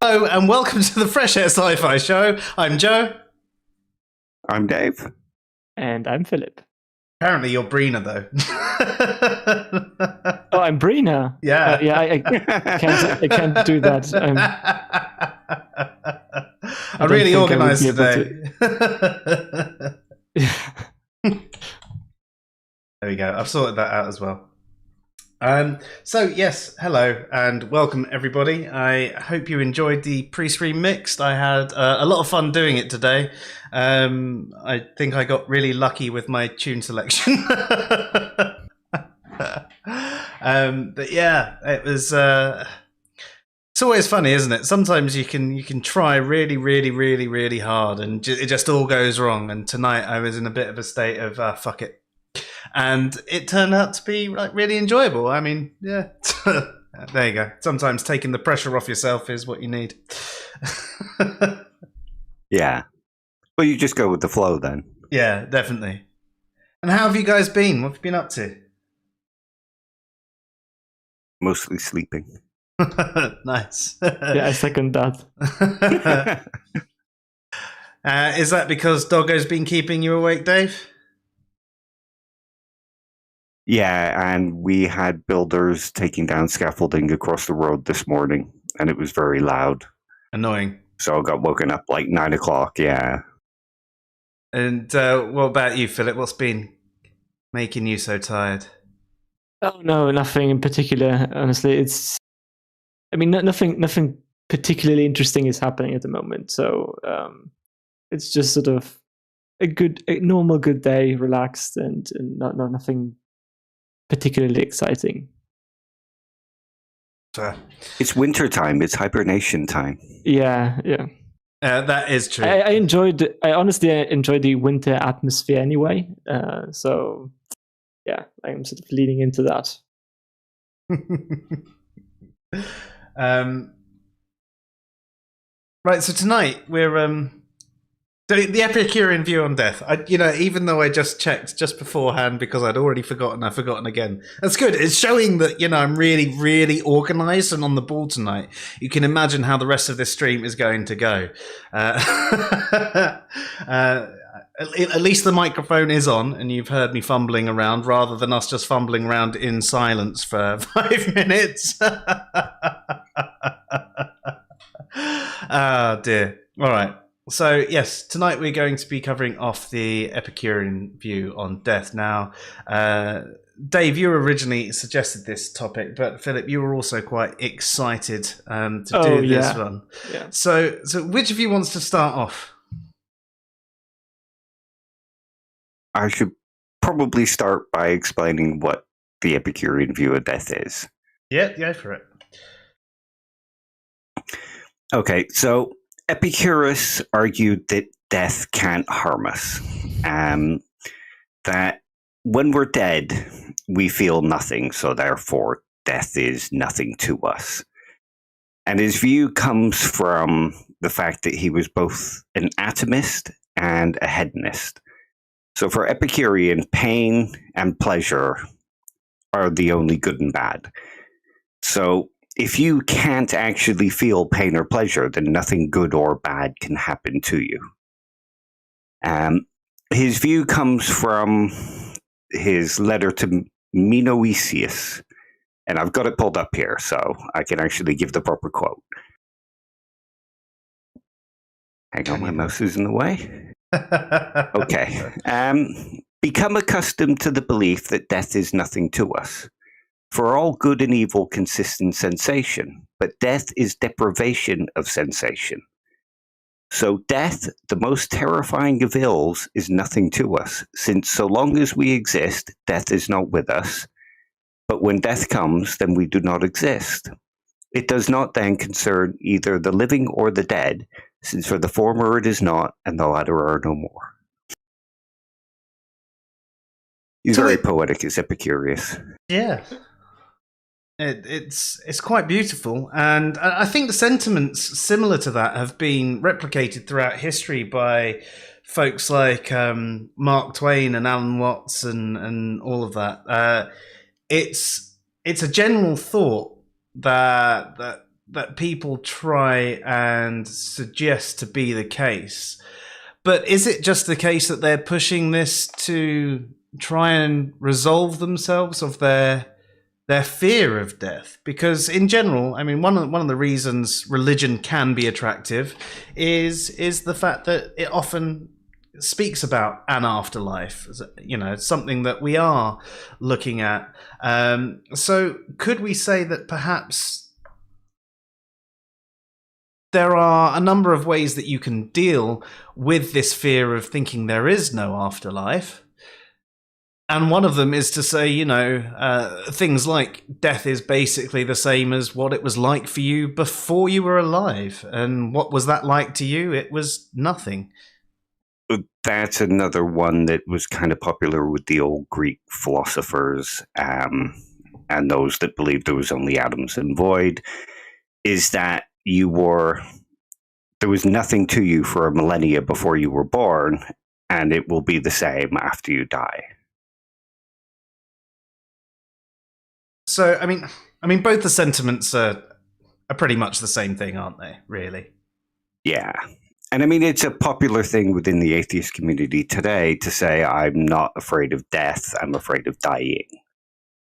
Hello and welcome to the Fresh Air Sci-Fi Show. I'm Joe. I'm Dave. And I'm Philip. Apparently you're Brina, though. Oh, I'm Brina. Yeah. I can't do that. I'm really organised today. There we go. I've sorted that out as well. So yes, hello and welcome everybody. I hope you enjoyed the pre-stream mixed. I had a lot of fun doing it today. I think I got really lucky with my tune selection. But yeah, it was. It's always funny, isn't it? Sometimes you can try really hard, and it just all goes wrong. And tonight I was in a bit of a state of fuck it. And it turned out to be like really enjoyable. I mean, yeah, there you go. Sometimes taking the pressure off yourself is what you need. Yeah. Well, you just go with the flow then. Yeah, definitely. And how have you guys been? What have you been up to? Mostly sleeping. Nice. Yeah, I second that. Is that because Doggo's been keeping you awake, Dave? Yeah, and we had builders taking down scaffolding across the road this morning, and it was very loud. Annoying. So I got woken up like 9 o'clock, yeah. And what about you, Philip? What's been making you so tired? Oh no, nothing in particular. Honestly, nothing particularly interesting is happening at the moment. So it's just sort of a normal good day, relaxed, and nothing particularly exciting. It's winter time. It's hibernation time. Yeah. That is true. I honestly enjoyed the winter atmosphere anyway. So yeah, I'm sort of leaning into that. Right, so tonight we're the Epicurean view on death. Even though I just checked just beforehand because I'd already forgotten, I've forgotten again. That's good. It's showing that I'm really organised and on the ball tonight. You can imagine how the rest of this stream is going to go. At least the microphone is on, and you've heard me fumbling around rather than us just fumbling around in silence for 5 minutes. Oh dear. All right. So, yes, tonight we're going to be covering off the Epicurean view on death. Now, Dave, you originally suggested this topic, but Philip, you were also quite excited to do this one. Yeah. So which of you wants to start off? I should probably start by explaining what the Epicurean view of death is. Yeah, go for it. Okay, so Epicurus argued that death can't harm us, that when we're dead, we feel nothing, so therefore death is nothing to us. And his view comes from the fact that he was both an atomist and a hedonist. So for Epicurean, pain and pleasure are the only good and bad. So if you can't actually feel pain or pleasure, then nothing good or bad can happen to you. His view comes from his letter to Menoetius, and I've got it pulled up here, so I can actually give the proper quote. Hang on, my mouse is in the way. Okay. Become accustomed to the belief that death is nothing to us. For all good and evil consist in sensation, but death is deprivation of sensation. So death, the most terrifying of ills, is nothing to us, since so long as we exist, death is not with us. But when death comes, then we do not exist. It does not then concern either the living or the dead, since for the former it is not, and the latter are no more. He's very poetic, is Epicurus. Yeah. It's quite beautiful, and I think the sentiments similar to that have been replicated throughout history by folks like Mark Twain and Alan Watts and all of that. It's a general thought that that people try and suggest to be the case. But is it just the case that they're pushing this to try and resolve themselves of their fear of death? Because in general, I mean, one of the reasons religion can be attractive is the fact that it often speaks about an afterlife. You know, it's something that we are looking at. So could we say that perhaps there are a number of ways that you can deal with this fear of thinking there is no afterlife? And one of them is to say, you know, things like death is basically the same as what it was like for you before you were alive. And what was that like to you? It was nothing. That's another one that was kind of popular with the old Greek philosophers and those that believed there was only atoms and void, is that there was nothing to you for a millennia before you were born, and it will be the same after you die. So, I mean, both the sentiments are pretty much the same thing, aren't they, really? Yeah. And I mean, it's a popular thing within the atheist community today to say, I'm not afraid of death, I'm afraid of dying.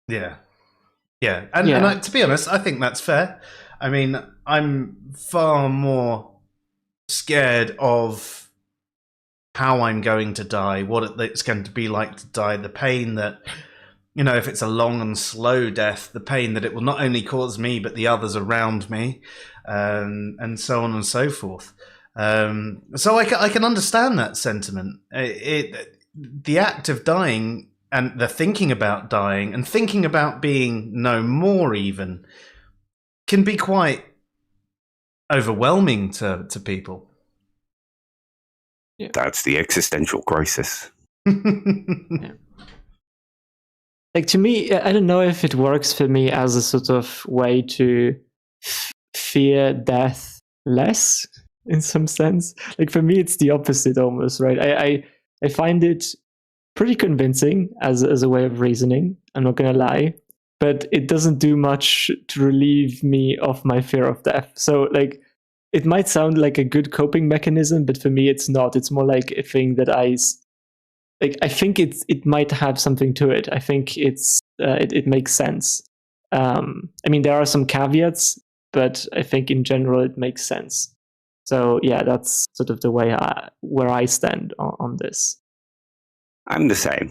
Yeah. Yeah. And to be honest, I think that's fair. I mean, I'm far more scared of how I'm going to die, what it's going to be like to die, the pain that, you know, if it's a long and slow death, the pain that it will not only cause me, but the others around me, and so on and so forth. So I can understand that sentiment. The act of dying and the thinking about dying and thinking about being no more even can be quite overwhelming to people. Yeah. That's the existential crisis. Yeah. Like, to me, I don't know if it works for me as a sort of way to fear death less, in some sense. Like, for me, it's the opposite almost, right? I find it pretty convincing as a way of reasoning, I'm not going to lie, but it doesn't do much to relieve me of my fear of death. So, like, it might sound like a good coping mechanism, but for me, it's not. It's more like a thing that I think it might have something to it. I think it makes sense. I mean, there are some caveats, but I think in general it makes sense. So yeah, that's sort of the way where I stand on this. I'm the same.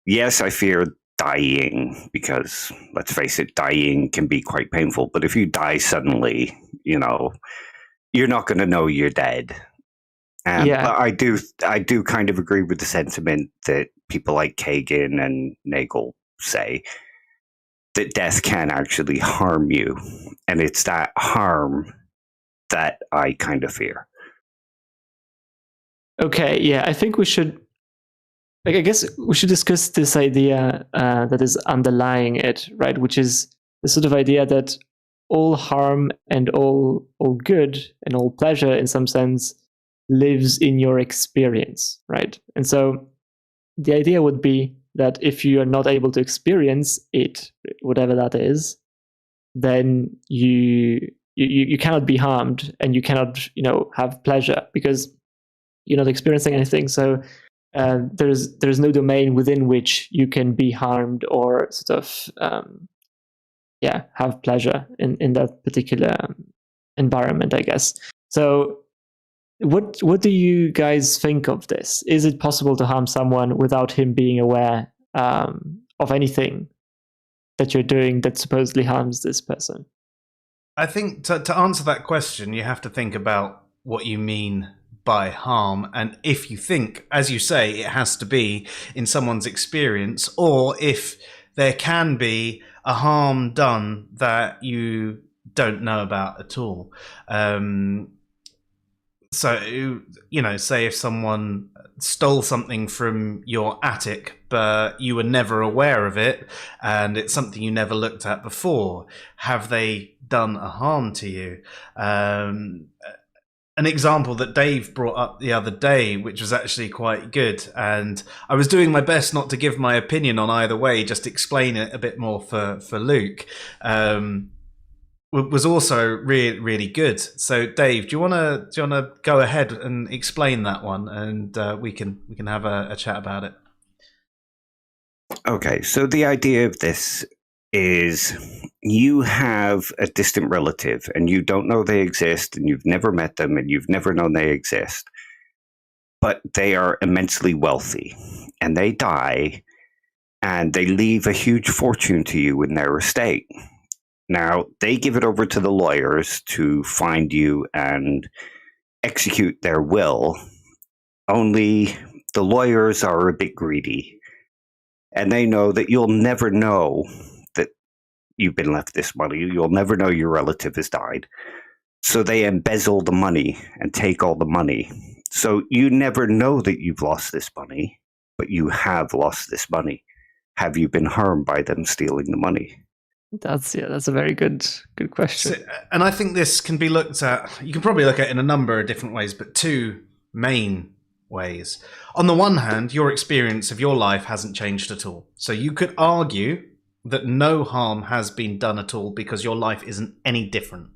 Yes, I fear dying because, let's face it, dying can be quite painful. But if you die suddenly, you know, you're not going to know you're dead. Yeah. But I do kind of agree with the sentiment that people like Kagan and Nagel say, that death can actually harm you. And it's that harm that I kind of fear. Okay, yeah, I think we should, I guess we should discuss this idea that is underlying it, right? Which is the sort of idea that all harm and all good and all pleasure, in some sense, lives in your experience, right? And so the idea would be that if you are not able to experience it, whatever that is, then you cannot be harmed and you cannot, you know, have pleasure because you're not experiencing anything. So there's no domain within which you can be harmed or sort of have pleasure in that particular environment, I guess. So what do you guys think of this? Is it possible to harm someone without him being aware of anything that you're doing that supposedly harms this person? I think to answer that question, you have to think about what you mean by harm, and if you think, as you say, it has to be in someone's experience, or if there can be a harm done that you don't know about at all. So, you know, say if someone stole something from your attic, but you were never aware of it, and it's something you never looked at before, have they done a harm to you? An example that Dave brought up the other day, which was actually quite good, and I was doing my best not to give my opinion on either way, just explain it a bit more for Luke. was also really, really good. So, Dave, do you want to go ahead and explain that one, and we can have a chat about it? Okay, so the idea of this is you have a distant relative, and you don't know they exist, and you've never met them, and you've never known they exist, but they are immensely wealthy, and they die, and they leave a huge fortune to you in their estate. Now, they give it over to the lawyers to find you and execute their will, only the lawyers are a bit greedy, and they know that you'll never know that you've been left this money. You'll never know your relative has died. So they embezzle the money and take all the money. So you never know that you've lost this money, but you have lost this money. Have you been harmed by them stealing the money? That's a very good question. So, and I think this can be looked at, you can probably look at it in a number of different ways, but two main ways. On the one hand, your experience of your life hasn't changed at all. So you could argue that no harm has been done at all because your life isn't any different.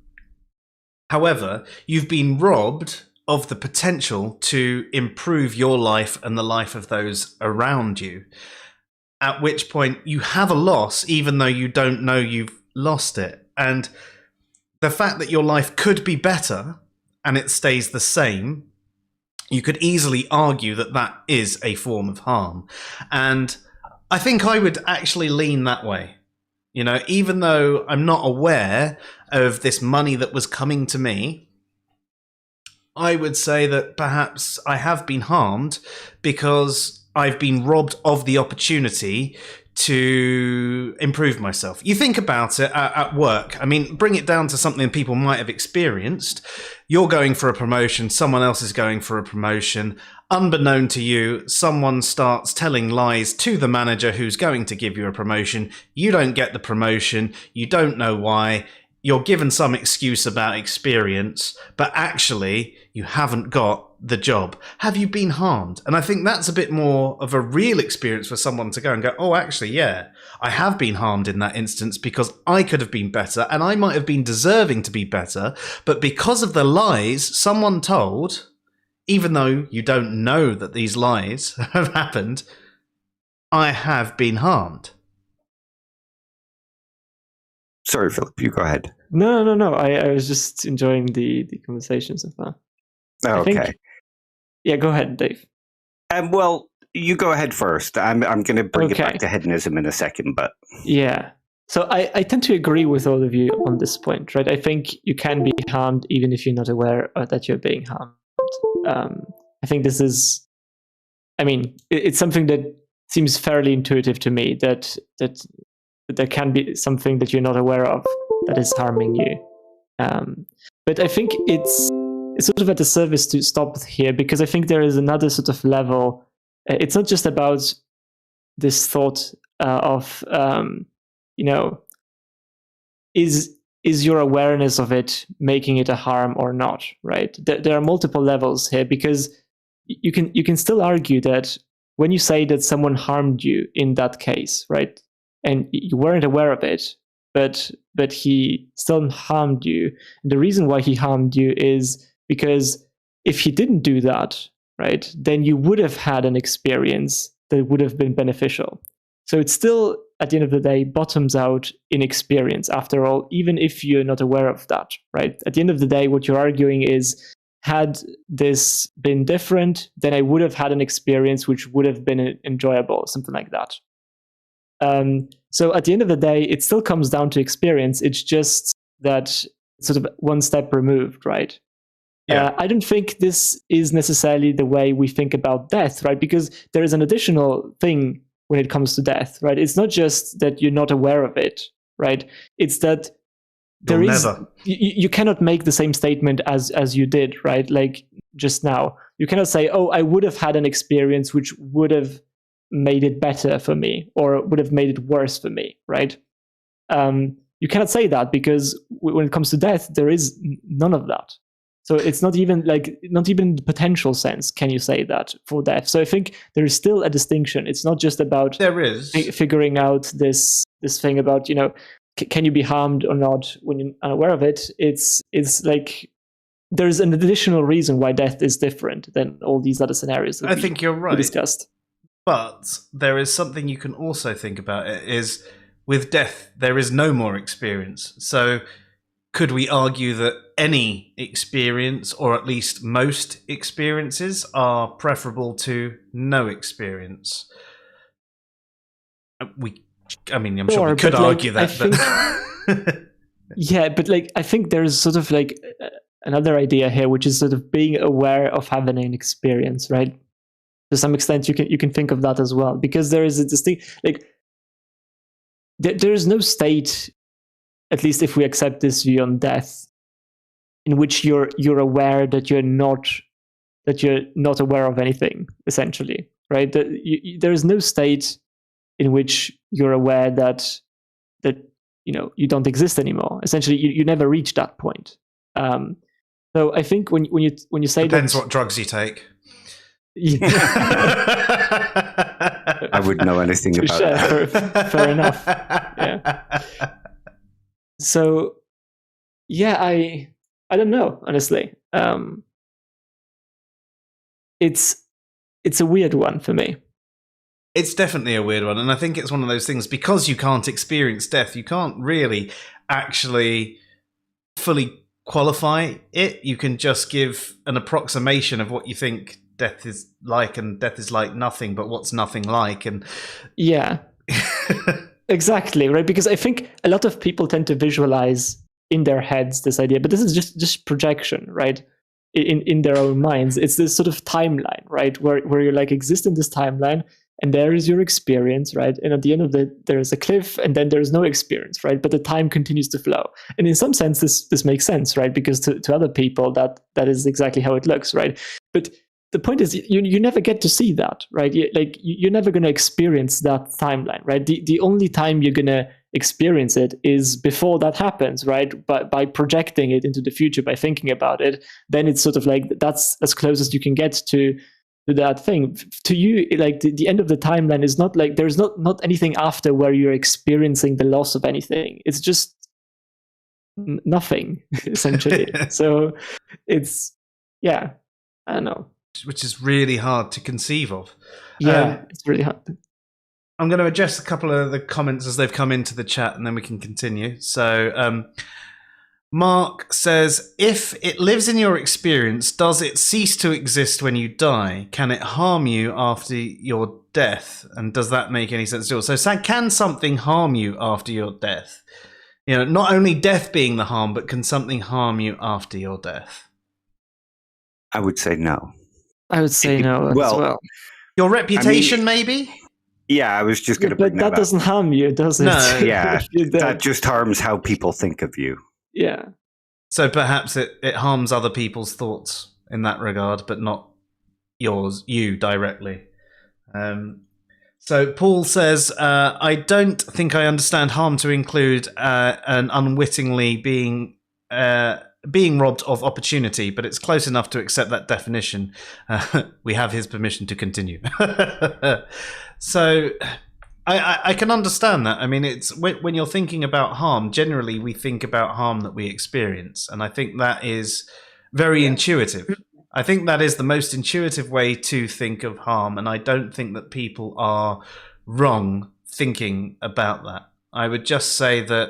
However, you've been robbed of the potential to improve your life and the life of those around you. At which point you have a loss, even though you don't know you've lost it. And the fact that your life could be better and it stays the same, you could easily argue that that is a form of harm. And I think I would actually lean that way. You know, even though I'm not aware of this money that was coming to me, I would say that perhaps I have been harmed because I've been robbed of the opportunity to improve myself. You think about it at work. I mean, bring it down to something people might have experienced. You're going for a promotion, someone else is going for a promotion. Unbeknown to you, someone starts telling lies to the manager who's going to give you a promotion. You don't get the promotion. You don't know why. You're given some excuse about experience, but actually you haven't got the job. Have you been harmed? And I think that's a bit more of a real experience for someone to go and go, oh, actually, yeah, I have been harmed in that instance because I could have been better and I might have been deserving to be better. But because of the lies someone told, even though you don't know that these lies have happened, I have been harmed. Sorry, Philip, you go ahead. No. I was just enjoying the conversation so far. Okay. Yeah, go ahead, Dave. Well, you go ahead first. I'm going to bring it back to hedonism in a second, but yeah. So I tend to agree with all of you on this point, right? I think you can be harmed even if you're not aware that you're being harmed. I think this is, I mean, it's something that seems fairly intuitive to me that there can be something that you're not aware of that is harming you. But I think it's sort of at the service to stop here, because I think there is another sort of level. It's not just about this thought of, is your awareness of it making it a harm or not, right? There are multiple levels here, because you can still argue that when you say that someone harmed you in that case, right, and you weren't aware of it, but he still harmed you. And the reason why he harmed you is because if he didn't do that, right, then you would have had an experience that would have been beneficial. So it's still, at the end of the day, bottoms out in experience, after all, even if you're not aware of that, right? At the end of the day, what you're arguing is, had this been different, then I would have had an experience which would have been enjoyable, something like that. So at the end of the day, it still comes down to experience. It's just that sort of one step removed, right? Yeah. I don't think this is necessarily the way we think about death, right? Because there is an additional thing when it comes to death, right? It's not just that you're not aware of it, right? It's that you cannot make the same statement as you did, right? Like just now, you cannot say, oh, I would have had an experience which would have made it better for me or would have made it worse for me, right? You cannot say that, because when it comes to death, there is none of that. So it's not even in the potential sense can you say that for death. So I think there is still a distinction. It's not just about figuring out this thing about, can you be harmed or not when you're unaware of it? It's like there's an additional reason why death is different than all these other scenarios that I think you're right. we discussed. But there is something you can also think about. It is with death, there is no more experience. So could we argue that any experience, or at least most experiences, are preferable to no experience? I'm sure we could argue that. Yeah, but like I think there's sort of like another idea here, which is sort of being aware of having an experience, right? To some extent, you can think of that as well, because there is a distinct, like there is no state, at least if we accept this view on death, in which you're aware that you're not aware of anything, essentially, right? There is no state in which you're aware that you don't exist anymore. Essentially, you never reach that point. So I think when you say depends that, what drugs you take. Yeah. I wouldn't know anything about that. Fair enough. Yeah. So, yeah, I don't know, honestly. It's a weird one for me. It's definitely a weird one, and I think it's one of those things, because you can't experience death, you can't really actually fully qualify it. You can just give an approximation of what you think death is like, and death is like nothing, but what's nothing like? And yeah. Exactly, right? Because I think a lot of people tend to visualize in their heads this idea, but this is just projection, right? In their own minds. It's this sort of timeline, right? Where you like exist in this timeline, and there is your experience, right? And at the end of it, there's a cliff, and then there's no experience, right? But the time continues to flow. And in some sense, this makes sense, right? Because to other people, that is exactly how it looks, right? But the point is, you never get to see that, right? You're never going to experience that timeline, right? The only time you're going to experience it is before that happens, right? By projecting it into the future, by thinking about it, then it's sort of like that's as close as you can get to that thing. To you, like the end of the timeline is not like there's not anything after where you're experiencing the loss of anything. It's just nothing, essentially. So it's, yeah, I don't know. Which is really hard to conceive of. Yeah, it's really hard. I'm going to address a couple of the comments as they've come into the chat, and then we can continue. So Mark says, if it lives in your experience, does it cease to exist when you die? Can it harm you after your death? And does that make any sense at all? So can something harm you after your death? Not only death being the harm, but can something harm you after your death? I would say no. I would say no as well. Your reputation, maybe? Yeah, I was just going to bring that up. But that doesn't harm you, does it? No, yeah, that just harms how people think of you. Yeah. So perhaps it harms other people's thoughts in that regard, but not you directly. So Paul says, I don't think I understand harm to include an unwittingly being robbed of opportunity, but it's close enough to accept that definition. We have his permission to continue. So I can understand that. I mean, it's when you're thinking about harm, generally we think about harm that we experience. And I think that is very intuitive. I think that is the most intuitive way to think of harm. And I don't think that people are wrong thinking about that. I would just say that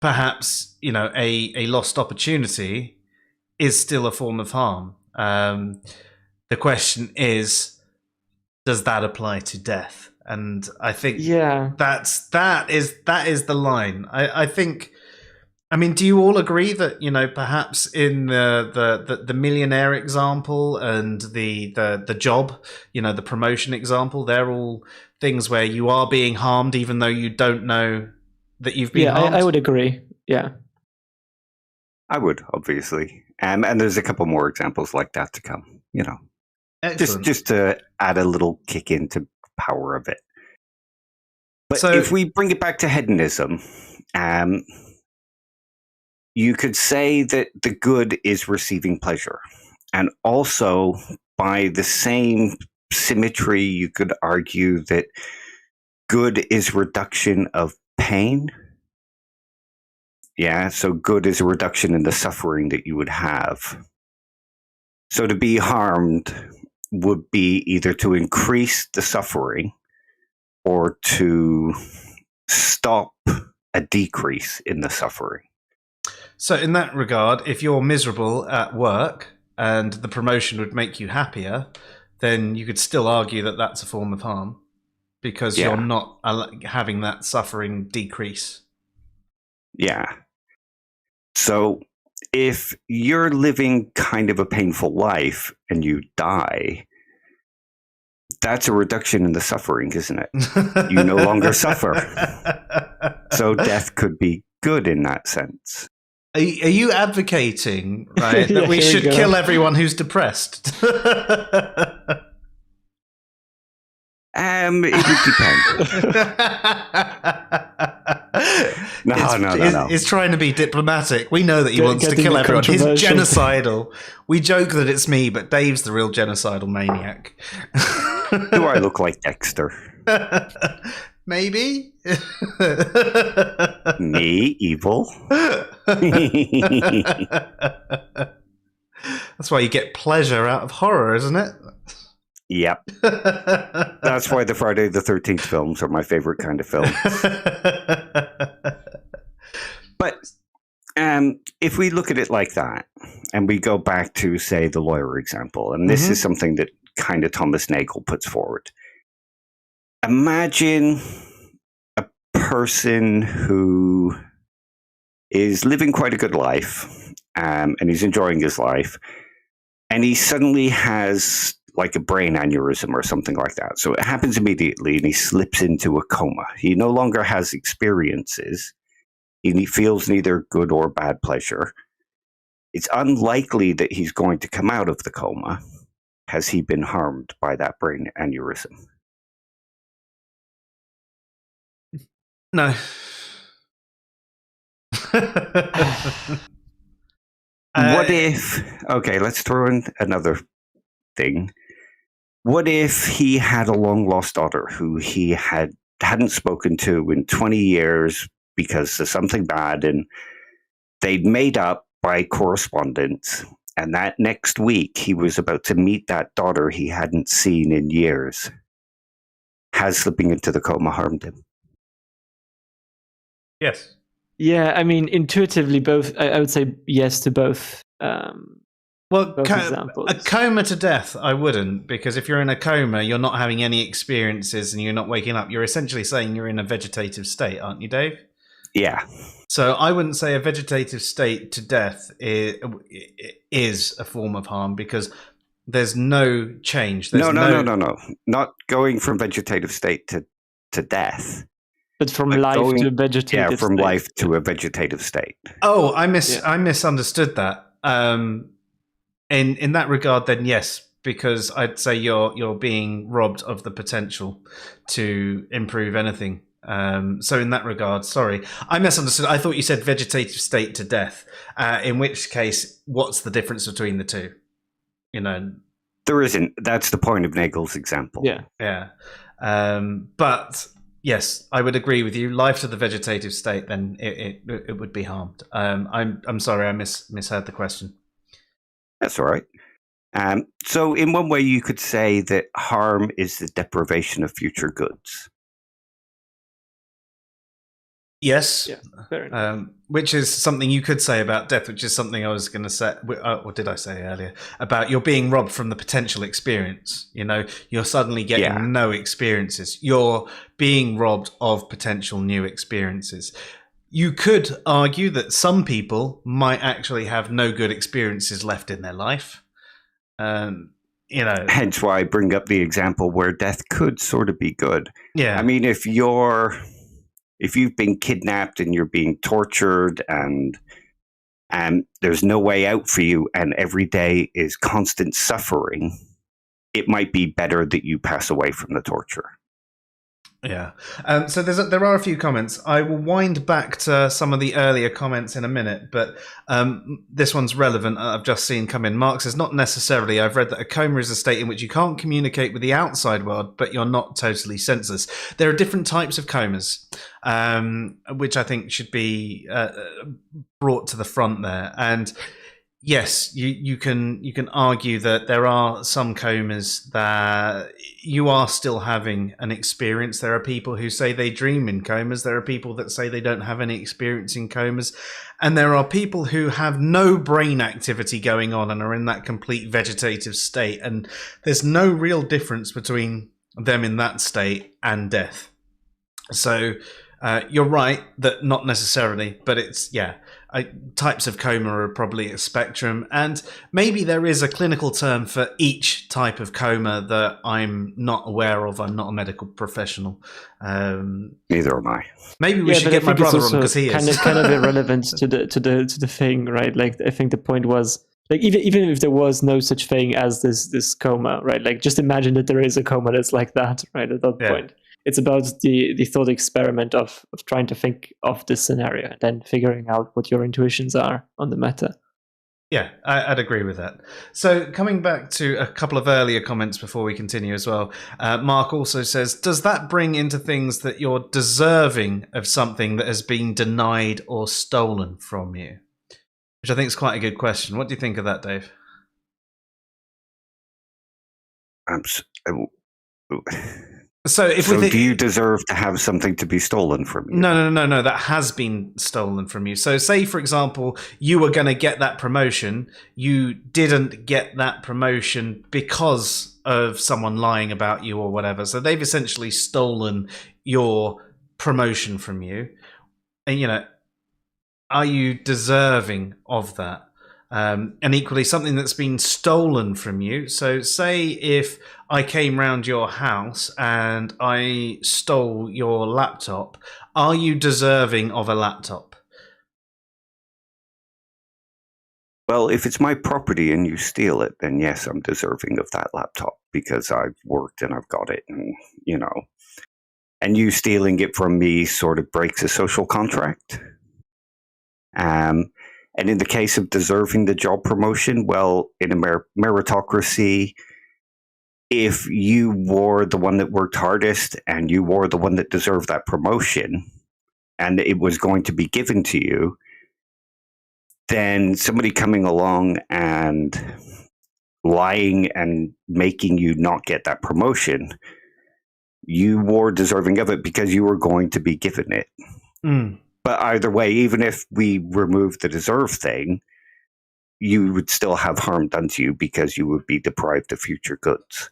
perhaps, a lost opportunity is still a form of harm. The question is, does that apply to death? And I think that is the line. I think. I mean, do you all agree that perhaps in the millionaire example and the job, the promotion example, they're all things where you are being harmed even though you don't know that you've been harmed? I would agree. Yeah, I would, obviously, and there's a couple more examples like that to come. Just to add a little kick into power of it. But if we bring it back to hedonism, you could say that the good is receiving pleasure. And also, by the same symmetry, you could argue that good is reduction of pain. Yeah, so good is a reduction in the suffering that you would have. So to be harmed would be either to increase the suffering or to stop a decrease in the suffering. So in that regard, if you're miserable at work and the promotion would make you happier, then you could still argue that that's a form of harm because you're not having that suffering decrease. Yeah. So if you're living kind of a painful life and you die, that's a reduction in the suffering, isn't it? You no longer suffer. So death could be good in that sense. Are you advocating, right, that we should kill everyone who's depressed? It would depend. No. He's trying to be diplomatic. We know that he wants to kill everyone. He's genocidal. We joke that it's me, but Dave's the real genocidal maniac. Do I look like Dexter? Maybe. Me, evil. That's why you get pleasure out of horror, isn't it? Yep. That's why the Friday the 13th films are my favorite kind of film. But if we look at it like that, and we go back to, say, the lawyer example, and this is something that kind of Thomas Nagel puts forward. Imagine a person who is living quite a good life, and he's enjoying his life, and he suddenly has like a brain aneurysm or something like that. So it happens immediately, and he slips into a coma. He no longer has experiences. He feels neither good or bad pleasure. It's unlikely that he's going to come out of the coma. Has he been harmed by that brain aneurysm? No. What if... Okay, let's throw in another thing. What if he had a long-lost daughter who he hadn't spoken to in 20 years because of something bad, and they'd made up by correspondence, and that next week he was about to meet that daughter he hadn't seen in years? Has slipping into the coma harmed him? Yes. Yeah, I mean, intuitively, both. I would say yes to both. Well, examples. A coma to death, I wouldn't, because if you're in a coma, you're not having any experiences and you're not waking up. You're essentially saying you're in a vegetative state, aren't you, Dave? Yeah. So I wouldn't say a vegetative state to death is a form of harm because there's no change. There's No. Not going from vegetative state to death. But from life to a vegetative state. Yeah, from life to a vegetative state. Oh, I misunderstood that. In that regard, then yes, because I'd say you're being robbed of the potential to improve anything. So in that regard, sorry, I misunderstood. I thought you said vegetative state to death. In which case, what's the difference between the two? You know, there isn't. That's the point of Nagel's example. Yeah. But yes, I would agree with you. Life to the vegetative state, then it would be harmed. I'm sorry, I misheard the question. That's all right. So in one way, you could say that harm is the deprivation of future goods. Yes, yeah, fair enough. Which is something you could say about death, which is something I was going to say, or did I say earlier, about you're being robbed from the potential experience. You know, you're suddenly getting no experiences. You're being robbed of potential new experiences. You could argue that some people might actually have no good experiences left in their life. You know, hence why I bring up the example where death could sort of be good. Yeah, I mean, if you've been kidnapped and you're being tortured and there's no way out for you and every day is constant suffering, it might be better that you pass away from the torture. Yeah. So there are a few comments. I will wind back to some of the earlier comments in a minute, but this one's relevant. I've just seen come in. Mark says, not necessarily. I've read that a coma is a state in which you can't communicate with the outside world, but you're not totally senseless. There are different types of comas, which I think should be brought to the front there. And yes, you can argue that there are some comas that you are still having an experience. There are people who say they dream in comas. There are people that say they don't have any experience in comas. And there are people who have no brain activity going on and are in that complete vegetative state. And there's no real difference between them in that state and death. So you're right that not necessarily, but it's, types of coma are probably a spectrum, and maybe there is a clinical term for each type of coma that I'm not aware of. I'm not a medical professional. Neither am I. Maybe we should get my brother on because he is kind of irrelevant to the thing, right? Like, I think the point was, like, even if there was no such thing as this coma, right? Like, just imagine that there is a coma that's like that, right? At that point. It's about the thought experiment of trying to think of this scenario and then figuring out what your intuitions are on the matter. Yeah, I'd agree with that. So coming back to a couple of earlier comments before we continue as well, Mark also says, does that bring into things that you're deserving of something that has been denied or stolen from you? Which I think is quite a good question. What do you think of that, Dave? So do you deserve to have something to be stolen from you? No. That has been stolen from you. So say, for example, you were going to get that promotion. You didn't get that promotion because of someone lying about you or whatever. So they've essentially stolen your promotion from you. And, are you deserving of that? And equally, something that's been stolen from you. So say if I came round your house and I stole your laptop, are you deserving of a laptop? Well, if it's my property and you steal it, then yes, I'm deserving of that laptop because I've worked and I've got it, and and you stealing it from me sort of breaks a social contract. And in the case of deserving the job promotion, well, in a meritocracy, if you were the one that worked hardest and you were the one that deserved that promotion and it was going to be given to you, then somebody coming along and lying and making you not get that promotion, you were deserving of it because you were going to be given it. But either way, even if we remove the deserve thing, you would still have harm done to you because you would be deprived of future goods.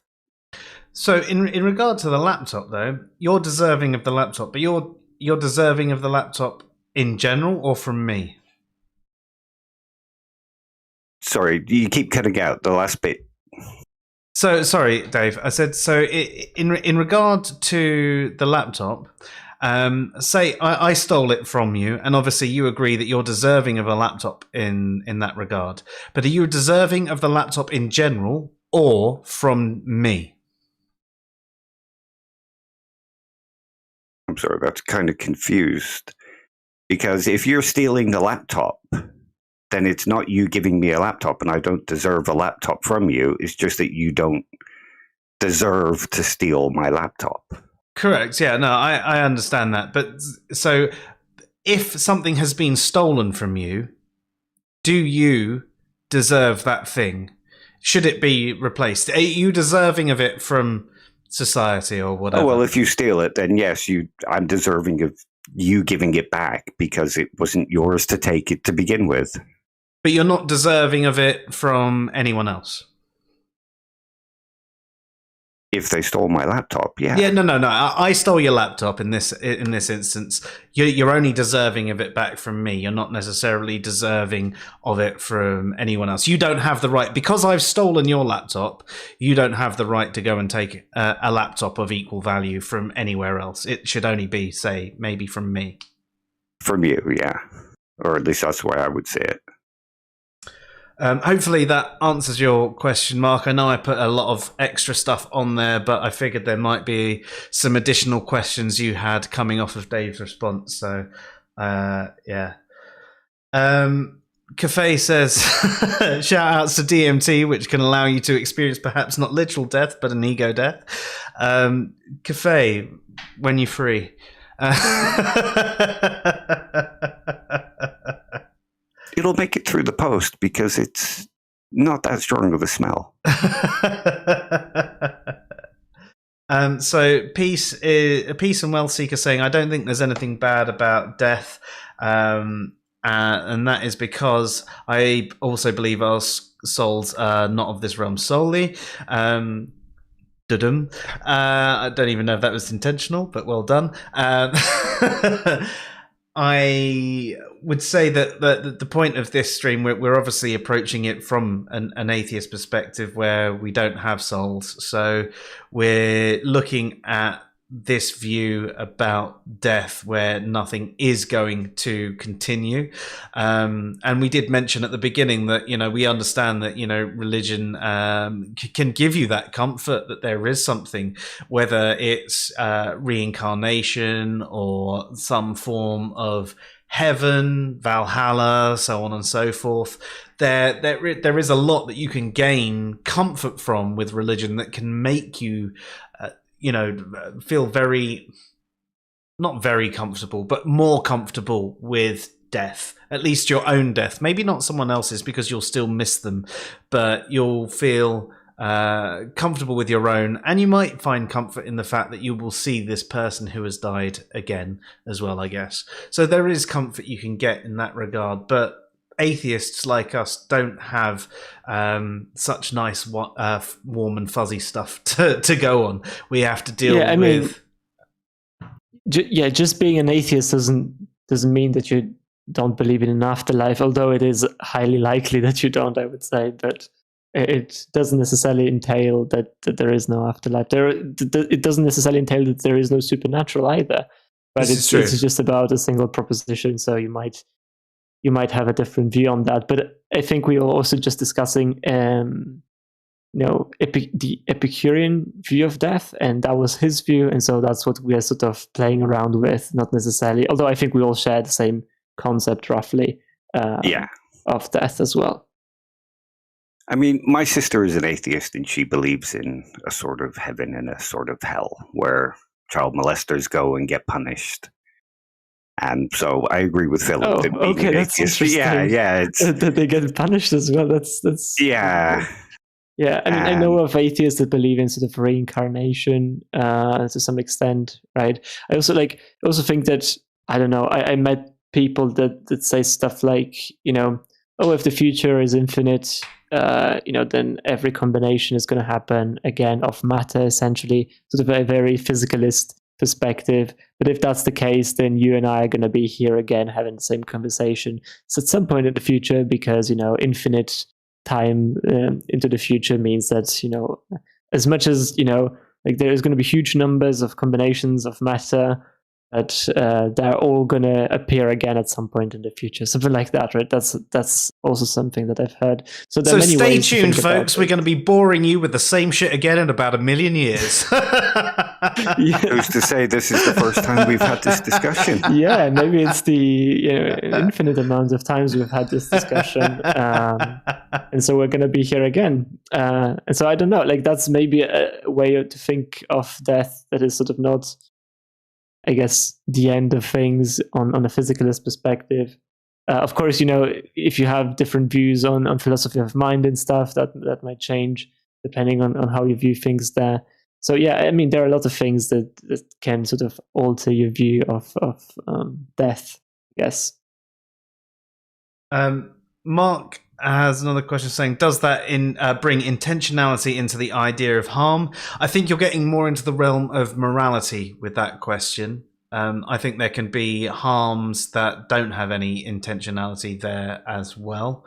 So in regard to the laptop, though, you're deserving of the laptop, but you're deserving of the laptop in general or from me? Sorry, you keep cutting out the last bit. So, sorry, Dave. I said, so in regard to the laptop... say I stole it from you, and obviously you agree that you're deserving of a laptop in that regard. But are you deserving of the laptop in general or from me? I'm sorry, that's kind of confused. Because if you're stealing the laptop, then it's not you giving me a laptop, and I don't deserve a laptop from you. It's just that you don't deserve to steal my laptop. Correct. Yeah, no, I understand that. But so if something has been stolen from you, do you deserve that thing? Should it be replaced? Are you deserving of it from society or whatever? Oh, well, if you steal it, then yes, I'm deserving of you giving it back because it wasn't yours to take it to begin with. But you're not deserving of it from anyone else? If they stole my laptop, yeah. Yeah, no. I stole your laptop in this instance. You're only deserving of it back from me. You're not necessarily deserving of it from anyone else. You don't have the right, because I've stolen your laptop, you don't have the right to go and take a laptop of equal value from anywhere else. It should only be, say, maybe from me. From you, yeah. Or at least that's the way I would say it. Hopefully that answers your question, Mark. I know I put a lot of extra stuff on there, but I figured there might be some additional questions you had coming off of Dave's response. So, yeah. Cafe says, shout outs to DMT, which can allow you to experience perhaps not literal death, but an ego death. Cafe, when you're free. It'll make it through the post because it's not that strong of a smell. So Peace and Wealth Seeker saying, I don't think there's anything bad about death. And that is because I also believe our souls are not of this realm solely. I don't even know if that was intentional, but well done. I would say that the point of this stream, we're obviously approaching it from an atheist perspective where we don't have souls. So we're looking at this view about death where nothing is going to continue. And we did mention at the beginning that, we understand that, religion can give you that comfort that there is something, whether it's reincarnation or some form of heaven, Valhalla, so on and so forth. There is a lot that you can gain comfort from with religion that can make you feel not very comfortable, but more comfortable with death, at least your own death. Maybe not someone else's because you'll still miss them, but you'll feel comfortable with your own, and you might find comfort in the fact that you will see this person who has died again as well, I guess. So there is comfort you can get in that regard, but atheists like us don't have such nice warm and fuzzy stuff to go on. We have to deal with just being an atheist doesn't mean that you don't believe in an afterlife, although it is highly likely that you don't, I would say. But it doesn't necessarily entail that there is no afterlife. It doesn't necessarily entail that there is no supernatural either. But it's just about a single proposition, so you might have a different view on that. But I think we were also just discussing, the Epicurean view of death, and that was his view, and so that's what we are sort of playing around with, not necessarily, although I think we all share the same concept roughly of death as well. I mean, my sister is an atheist, and she believes in a sort of heaven and a sort of hell where child molesters go and get punished. And so I agree with Philip. Oh, okay, that's interesting. Yeah, that they get punished as well. That's yeah. Yeah, I mean, I know of atheists that believe in sort of reincarnation to some extent, right? I also think that, I don't know, I met people that say stuff like, if the future is infinite, then every combination is going to happen again of matter, essentially, sort of a very physicalist perspective. But if that's the case, then you and I are going to be here again having the same conversation. So at some point in the future, because infinite time into the future means that as much as there is going to be huge numbers of combinations of matter, that they're all going to appear again at some point in the future, something like that, right? That's also something that I've heard. So stay tuned, folks. We're going to be boring you with the same shit again in about 1 million years. Who's to say this is the first time we've had this discussion? Yeah, maybe it's the infinite amount of times we've had this discussion, and so we're going to be here again. And so I don't know, that's maybe a way to think of death that is sort of not, I guess, the end of things on a physicalist perspective. Of course, if you have different views on philosophy of mind and stuff, that might change depending on how you view things there. So yeah, I mean, there are a lot of things that can sort of alter your view of death, I guess. Mark has another question saying, does that bring intentionality into the idea of harm? I think you're getting more into the realm of morality with that question. I think there can be harms that don't have any intentionality there as well.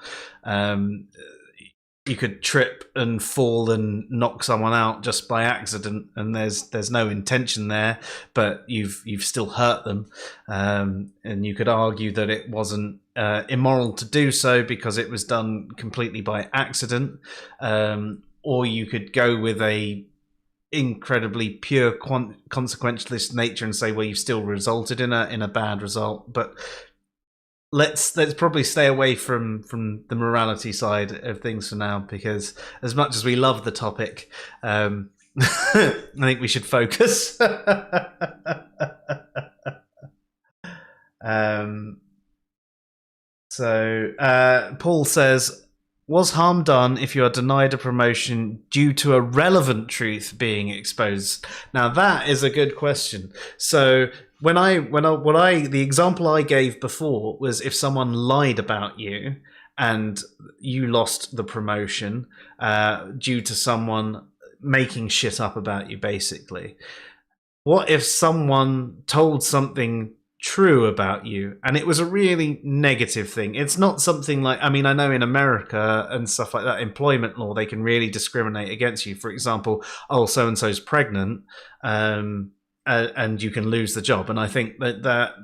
you could trip and fall and knock someone out just by accident, and there's no intention there, but you've still hurt them, and you could argue that it wasn't immoral to do so because it was done completely by accident, or you could go with a incredibly pure consequentialist nature and say, well, you've still resulted in a bad result. But let's probably stay away from the morality side of things for now, because as much as we love the topic, I think we should focus. Paul says, was harm done if you are denied a promotion due to a relevant truth being exposed? Now that is a good question. So the example I gave before was if someone lied about you and you lost the promotion due to someone making shit up about you, basically. What if someone told something true about you and it was a really negative thing? It's not something like, I mean, I know in America and stuff like that, employment law, they can really discriminate against you. For example, oh, so-and-so's pregnant, and you can lose the job. And I think that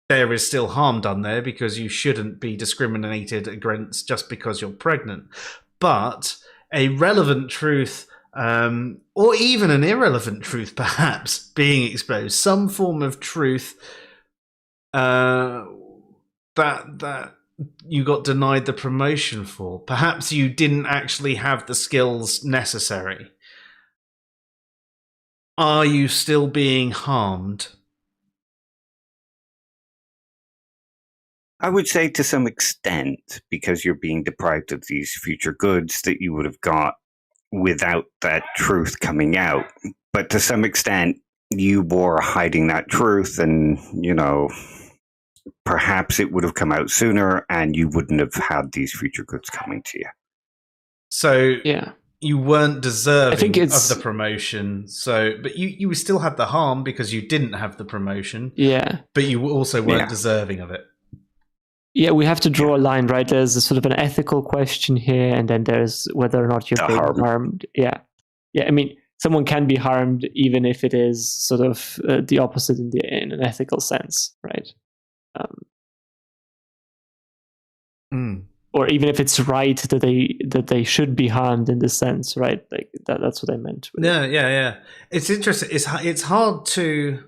there is still harm done there, because you shouldn't be discriminated against just because you're pregnant. But a relevant truth, or even an irrelevant truth perhaps, being exposed, some form of truth that you got denied the promotion for. Perhaps you didn't actually have the skills necessary. Are you still being harmed? I would say to some extent, because you're being deprived of these future goods that you would have got without that truth coming out. But to some extent, you were hiding that truth, and, perhaps it would have come out sooner and you wouldn't have had these future goods coming to you. So Yeah. You weren't deserving of the promotion, but you still had the harm because you didn't have the promotion. Yeah. But you also weren't deserving of it. Yeah, we have to draw a line, right? There's a sort of an ethical question here, and then there's whether or not you're being harmed. Yeah. I mean, someone can be harmed even if it is sort of the opposite in an ethical sense, right? Or even if it's right that they should be harmed in this sense, right? Like that's what I meant. Yeah. It's interesting. It's hard to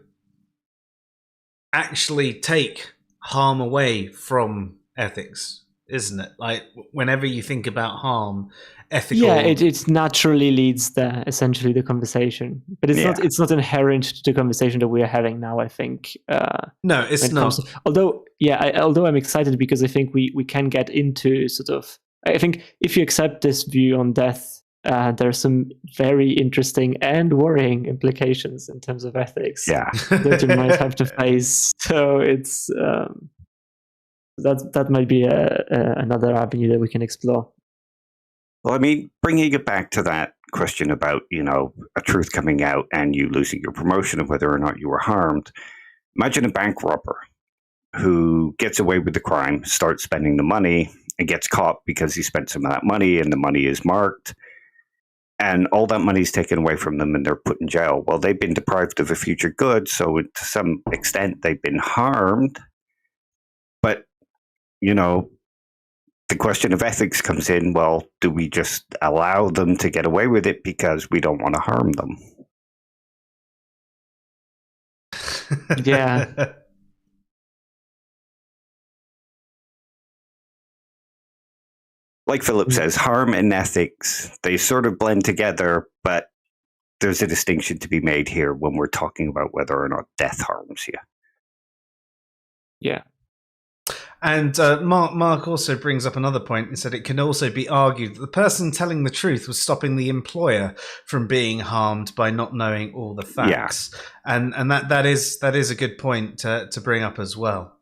actually take harm away from ethics, isn't it? Like whenever you think about harm, ethical. Yeah, it naturally leads essentially the conversation, but it's not inherent to the conversation that we are having now, I think. No, it's not. Although I'm excited because I think we can get into sort of. I think if you accept this view on death, there are some very interesting and worrying implications in terms of ethics that you might have to face. So it's that might be another avenue that we can explore. Well, I mean, bringing it back to that question about, a truth coming out and you losing your promotion and whether or not you were harmed. Imagine a bank robber who gets away with the crime, starts spending the money, and gets caught because he spent some of that money and the money is marked. And all that money is taken away from them and they're put in jail. Well, they've been deprived of a future good, so to some extent they've been harmed. But, the question of ethics comes in. Well, do we just allow them to get away with it because we don't want to harm them? Yeah. Like Philip says, harm and ethics, they sort of blend together, but there's a distinction to be made here when we're talking about whether or not death harms you. Yeah. And Mark also brings up another point. He said it can also be argued that the person telling the truth was stopping the employer from being harmed by not knowing all the facts. Yeah. And that is a good point to bring up as well.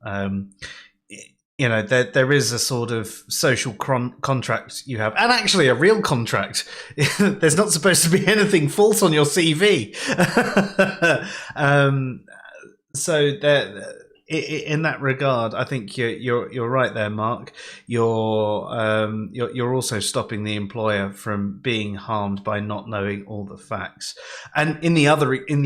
There is a sort of social contract you have, and actually a real contract. There's not supposed to be anything false on your CV. So in that regard, I think you're right there, Mark. You're also stopping the employer from being harmed by not knowing all the facts. And in the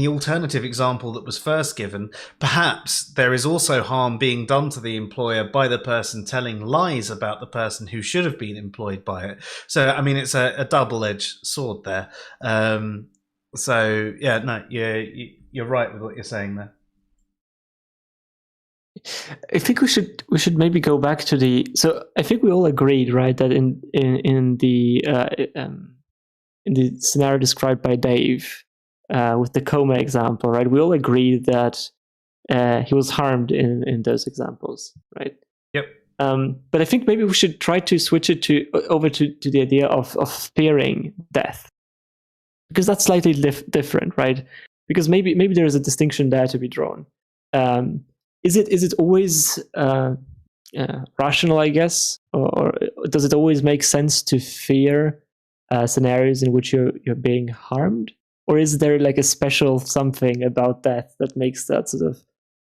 alternative example that was first given, perhaps there is also harm being done to the employer by the person telling lies about the person who should have been employed by it. So, I mean, it's a double-edged sword there. So, yeah, no, you're right with what you're saying there. I think we should maybe go back to the. So I think we all agreed, right, that in the scenario described by Dave with the coma example, right, we all agreed that he was harmed in those examples, right? Yep. But I think maybe we should try to switch it over to the idea of fearing death, because that's slightly different, right? Because maybe there is a distinction there to be drawn. Is it always rational, I guess, or does it always make sense to fear scenarios in which you're being harmed, or is there like a special something about death that makes that sort of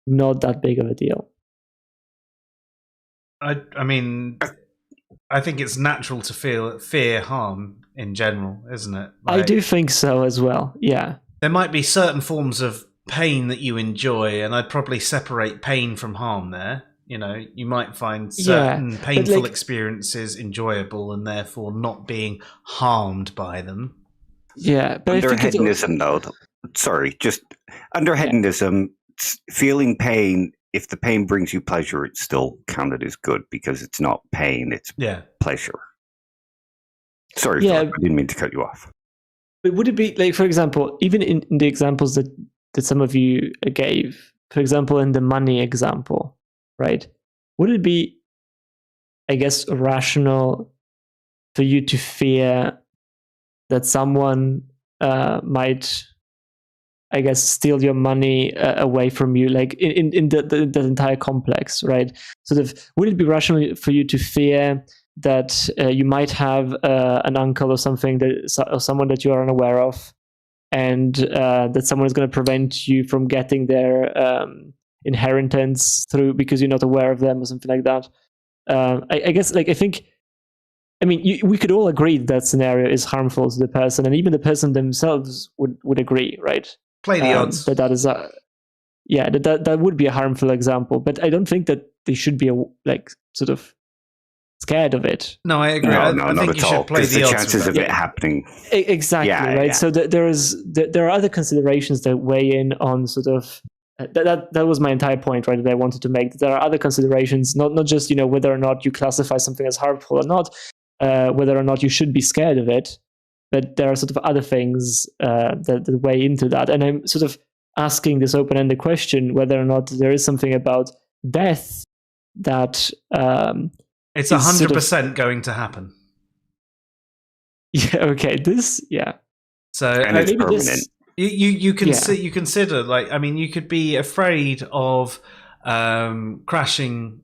not that big of a deal? I mean, I think it's natural to fear harm in general, isn't it? I do think so as well. Yeah, there might be certain forms of pain that you enjoy, and I'd probably separate pain from harm there. You know, you might find certain painful experiences enjoyable and therefore not being harmed by them. Yeah, but under hedonism, under hedonism, feeling pain, if the pain brings you pleasure, it's still counted as good because it's not pain, it's pleasure. Sorry, I didn't mean to cut you off. But would it be, like, for example, even in the examples that some of you gave, for example, in the money example, right? Would it be, I guess, rational for you to fear that someone might, I guess, steal your money away from you, like in the entire complex, right? Sort of, would it be rational for you to fear that you might have an uncle or something or someone that you are unaware of, and that someone is going to prevent you from getting their inheritance through because you're not aware of them or something like that? I guess, like, I mean, we could all agree that scenario is harmful to the person, and even the person themselves would agree, right? Play the odds. That is that would be a harmful example, but I don't think that they should be sort of scared of it. No, I agree. No, I not think at you all. should play the odds chances of it happening. Exactly, right? Yeah. So there are other considerations that weigh in on sort of that was my entire point, right? That I wanted to make. There are other considerations, not just whether or not you classify something as harmful or not, whether or not you should be scared of it, but there are sort of other things that weigh into that. And I'm sort of asking this open-ended question whether or not there is something about death that it's 100% going to happen. Yeah. Okay. So and it's permanent. You consider, like, I mean, you could be afraid of crashing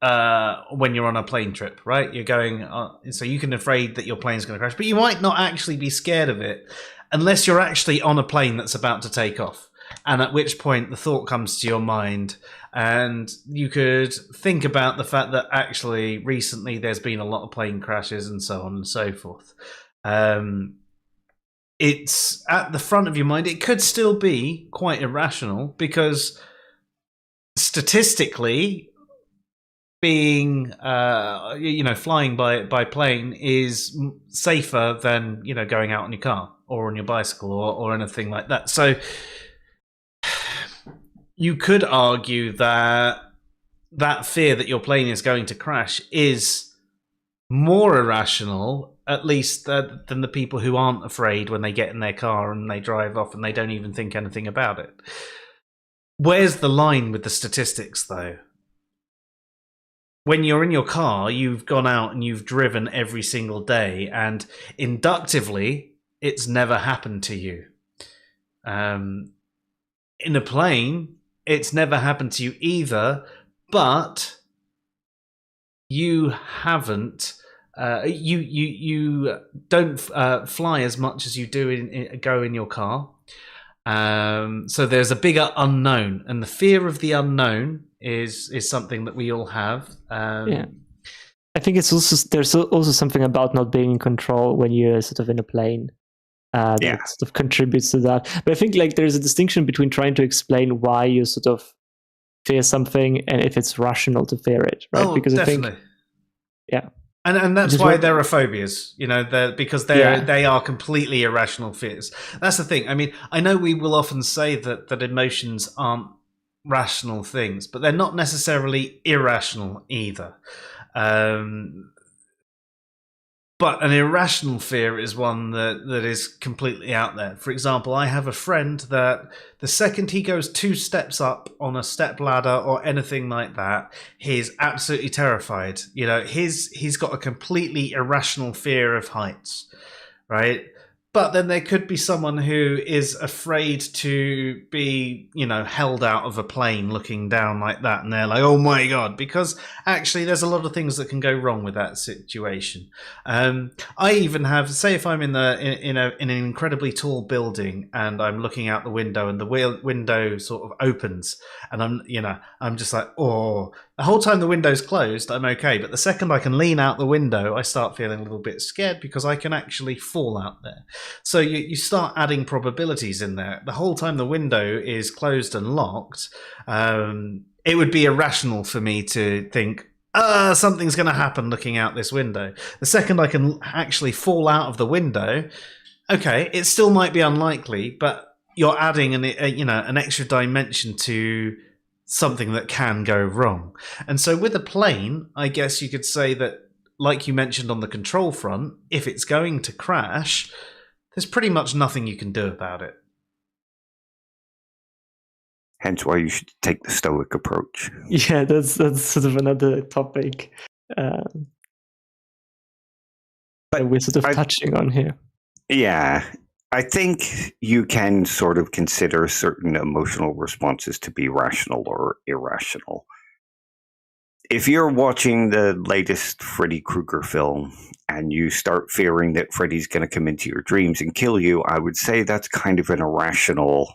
when you're on a plane trip, right? You're going, so you can afraid that your plane's going to crash, but you might not actually be scared of it unless you're actually on a plane that's about to take off. And at which point the thought comes to your mind, and you could think about the fact that actually recently there's been a lot of plane crashes and so on and so forth. It's at the front of your mind. It could still be quite irrational because statistically, being flying by plane is safer than going out on your car or on your bicycle or anything like that. So you could argue that fear that your plane is going to crash is more irrational, at least, than the people who aren't afraid when they get in their car and they drive off and they don't even think anything about it. Where's the line with the statistics, though? When you're in your car, you've gone out and you've driven every single day, and inductively, it's never happened to you. In a plane, it's never happened to you either, but you haven't. You don't fly as much as you do go in your car. So there's a bigger unknown, and the fear of the unknown is something that we all have. Yeah. I think there's also something about not being in control when you're sort of in a plane that sort of contributes to that. But I think like there's a distinction between trying to explain why you sort of fear something and if it's rational to fear it, right? Oh, because definitely. I think, yeah. And that's why there are phobias, because they are completely irrational fears. That's the thing. I mean, I know we will often say that emotions aren't rational things, but they're not necessarily irrational either. But an irrational fear is one that is completely out there. For example, I have a friend that the second he goes 2 steps up on a step ladder or anything like that, he's absolutely terrified. He's got a completely irrational fear of heights, right? But then there could be someone who is afraid to be, held out of a plane looking down like that. And they're like, oh my God, because actually there's a lot of things that can go wrong with that situation. I even have, say if I'm in an incredibly tall building and I'm looking out the window and the window sort of opens and I'm just like, oh, the whole time the window's closed, I'm okay. But the second I can lean out the window, I start feeling a little bit scared because I can actually fall out there. So you start adding probabilities in there. The whole time the window is closed and locked, it would be irrational for me to think, something's going to happen looking out this window. The second I can actually fall out of the window, okay, it still might be unlikely, but you're adding an extra dimension to something that can go wrong. And so with a plane, I guess you could say that, like you mentioned on the control front, if it's going to crash, there's pretty much nothing you can do about it. Hence why you should take the Stoic approach. Yeah, that's sort of another topic that we're sort of touching on here. Yeah. I think you can sort of consider certain emotional responses to be rational or irrational. If you're watching the latest Freddy Krueger film and you start fearing that Freddy's going to come into your dreams and kill you, I would say that's kind of an irrational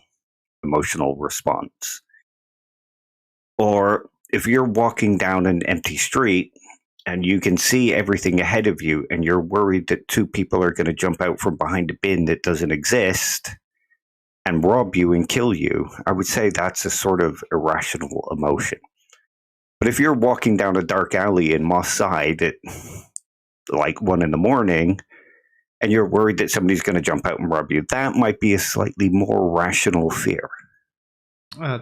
emotional response. Or if you're walking down an empty street and you can see everything ahead of you and you're worried that 2 people are going to jump out from behind a bin that doesn't exist and rob you and kill you, I would say that's a sort of irrational emotion. But if you're walking down a dark alley in Moss Side at like 1 a.m. and you're worried that somebody's going to jump out and rob you, that might be a slightly more rational fear.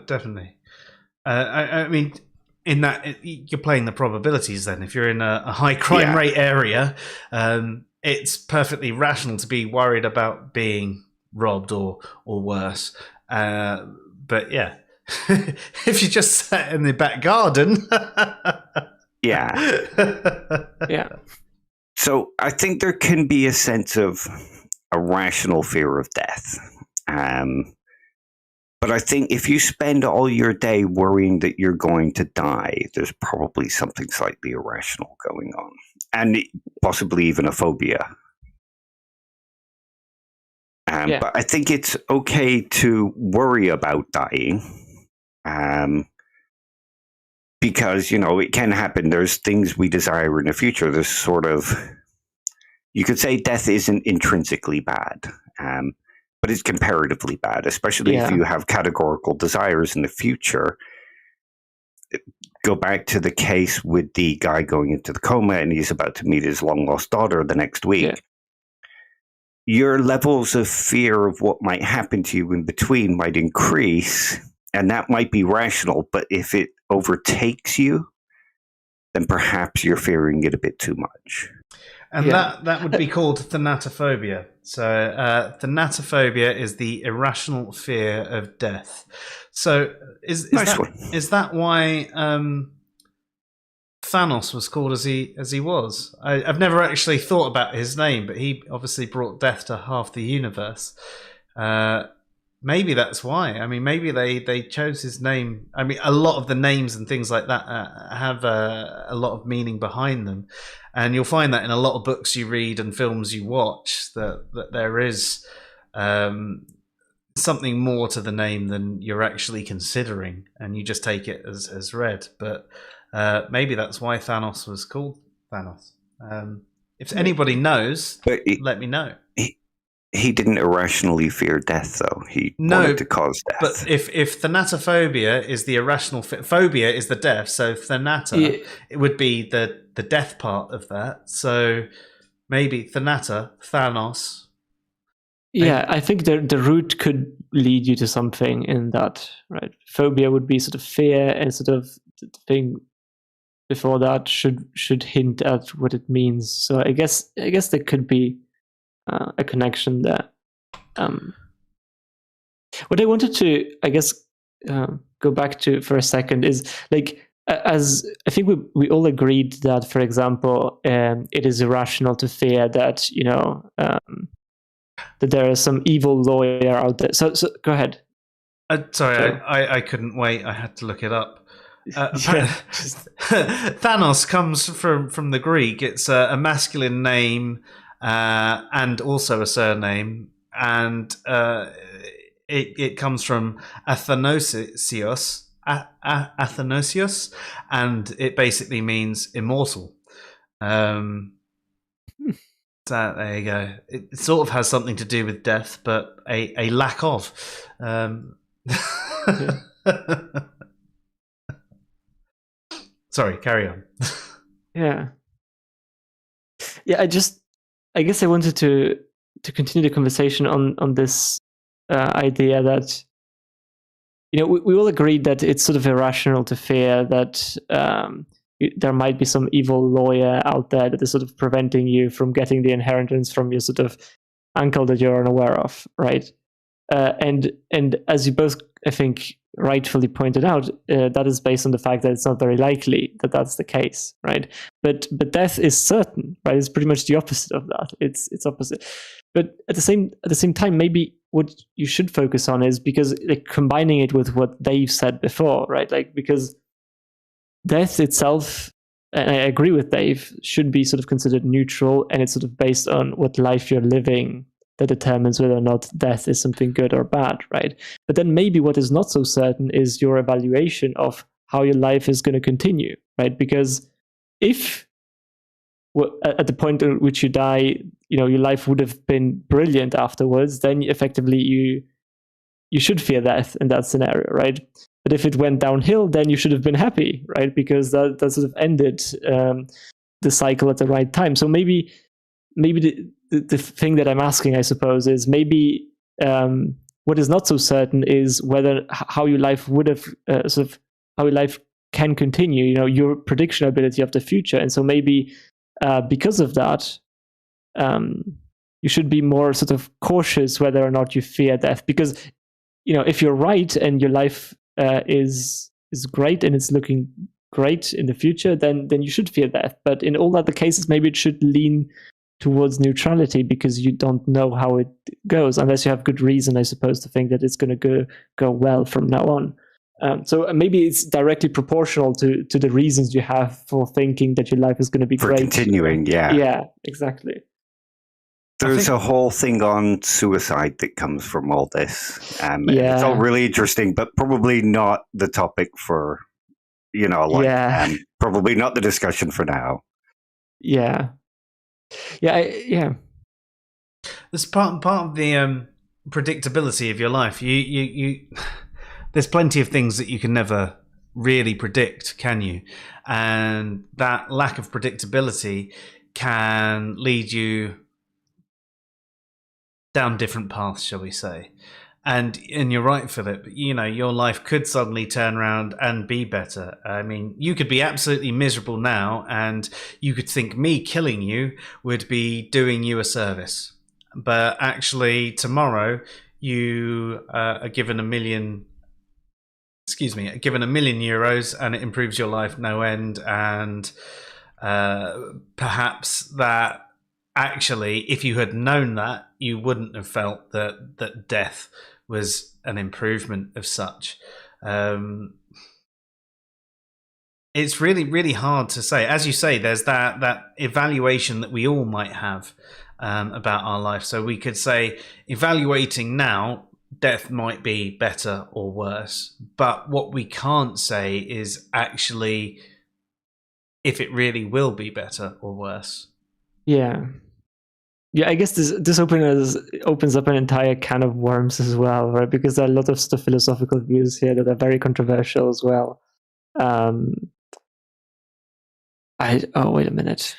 Definitely. I mean, in that, you're playing the probabilities then. If you're in a high crime rate area, it's perfectly rational to be worried about being robbed or worse. But yeah, if you just sat in the back garden. Yeah. So I think there can be a sense of a rational fear of death. But I think if you spend all your day worrying that you're going to die, there's probably something slightly irrational going on. And possibly even a phobia. But I think it's okay to worry about dying. Because, it can happen. There's things we desire in the future. There's sort of, you could say death isn't intrinsically bad. But it's comparatively bad, especially if you have categorical desires in the future. Go back to the case with the guy going into the coma and he's about to meet his long-lost daughter the next week. Yeah. Your levels of fear of what might happen to you in between might increase, and that might be rational, but if it overtakes you, then perhaps you're fearing it a bit too much. And that would be called thanatophobia. So thanatophobia is the irrational fear of death. So is that why Thanos was called as he was? I've never actually thought about his name, but he obviously brought death to half the universe. Maybe that's why. I mean, maybe they chose his name. I mean, a lot of the names and things like that have a lot of meaning behind them. And you'll find that in a lot of books you read and films you watch, that there is something more to the name than you're actually considering, and you just take it as read. But maybe that's why Thanos was called Thanos. If anybody knows, let me know. He didn't irrationally fear death, though. He wanted to cause death. But if thanatophobia is the irrational phobia is the death, so thanata it would be the death part of that. So maybe Thanos. Yeah, I think the root could lead you to something in that, right? Phobia would be sort of fear, and sort of the thing before that should hint at what it means. So I guess there could be a connection there. What I wanted to, I guess, go back to for a second is like, as I think we all agreed that, for example, it is irrational to fear that that there is some evil lawyer out there. So go ahead. Sorry, I couldn't wait. I had to look it up. Thanos comes from the Greek. It's a masculine name and also a surname, and it comes from Athanasios, and it basically means immortal. So there you go. It sort of has something to do with death, but a lack of. Sorry, carry on. Yeah. I guess I wanted to continue the conversation on this idea that we all agreed that it's sort of irrational to fear that there might be some evil lawyer out there that is sort of preventing you from getting the inheritance from your sort of uncle that you're unaware of, right? And as you both, I think, rightfully pointed out, that is based on the fact that it's not very likely that that's the case, right? But death is certain, right? It's pretty much the opposite of that. It's opposite. But at the same time, maybe what you should focus on is, because like combining it with what Dave said before, right? Like, because death itself, and I agree with Dave, should be sort of considered neutral, and it's sort of based on what life you're living that determines whether or not death is something good or bad, right? But then maybe what is not so certain is your evaluation of how your life is going to continue, right? Because if at the point at which you die, your life would have been brilliant afterwards, then effectively you should fear death in that scenario, right? But if it went downhill, then you should have been happy, right? Because that sort of ended the cycle at the right time. So maybe the thing that I'm asking, I suppose, is maybe what is not so certain is whether how your life would have how your life can continue. Your prediction ability of the future, and so maybe because of that, you should be more sort of cautious whether or not you fear death. Because if you're right and your life is great and it's looking great in the future, then you should fear death. But in all other cases, maybe it should lean towards neutrality, because you don't know how it goes unless you have good reason, I suppose, to think that it's going to go well from now on. So maybe it's directly proportional to the reasons you have for thinking that your life is going to be for great. Continuing, yeah. Yeah, exactly. There's a whole thing on suicide that comes from all this. It's all really interesting, but probably not the topic for, probably not the discussion for now. Yeah. There's part of the predictability of your life. You there's plenty of things that you can never really predict, can you? And that lack of predictability can lead you down different paths, shall we say. And you're right, Philip, your life could suddenly turn around and be better. I mean, you could be absolutely miserable now, and you could think me killing you would be doing you a service. But actually, tomorrow, you are given €1 million, and it improves your life no end. And perhaps that actually, if you had known that, you wouldn't have felt that death was an improvement of such. It's really, really hard to say. As you say, there's that evaluation that we all might have about our life. So we could say, evaluating now, death might be better or worse, but what we can't say is actually if it really will be better or worse. Yeah. Yeah, I guess this opens up an entire can of worms as well, right? Because there are a lot of sort of philosophical views here that are very controversial as well. Wait a minute.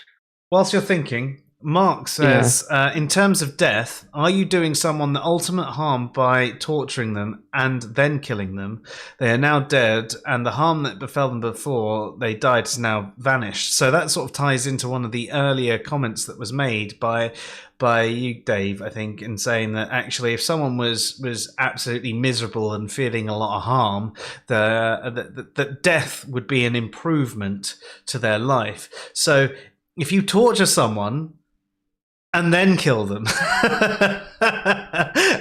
Whilst you're thinking, Mark says, in terms of death, are you doing someone the ultimate harm by torturing them and then killing them? They are now dead, and the harm that befell them before they died has now vanished. So that sort of ties into one of the earlier comments that was made by you, Dave, I think, in saying that actually if someone was absolutely miserable and feeling a lot of harm, that death would be an improvement to their life. So if you torture someone and then kill them, have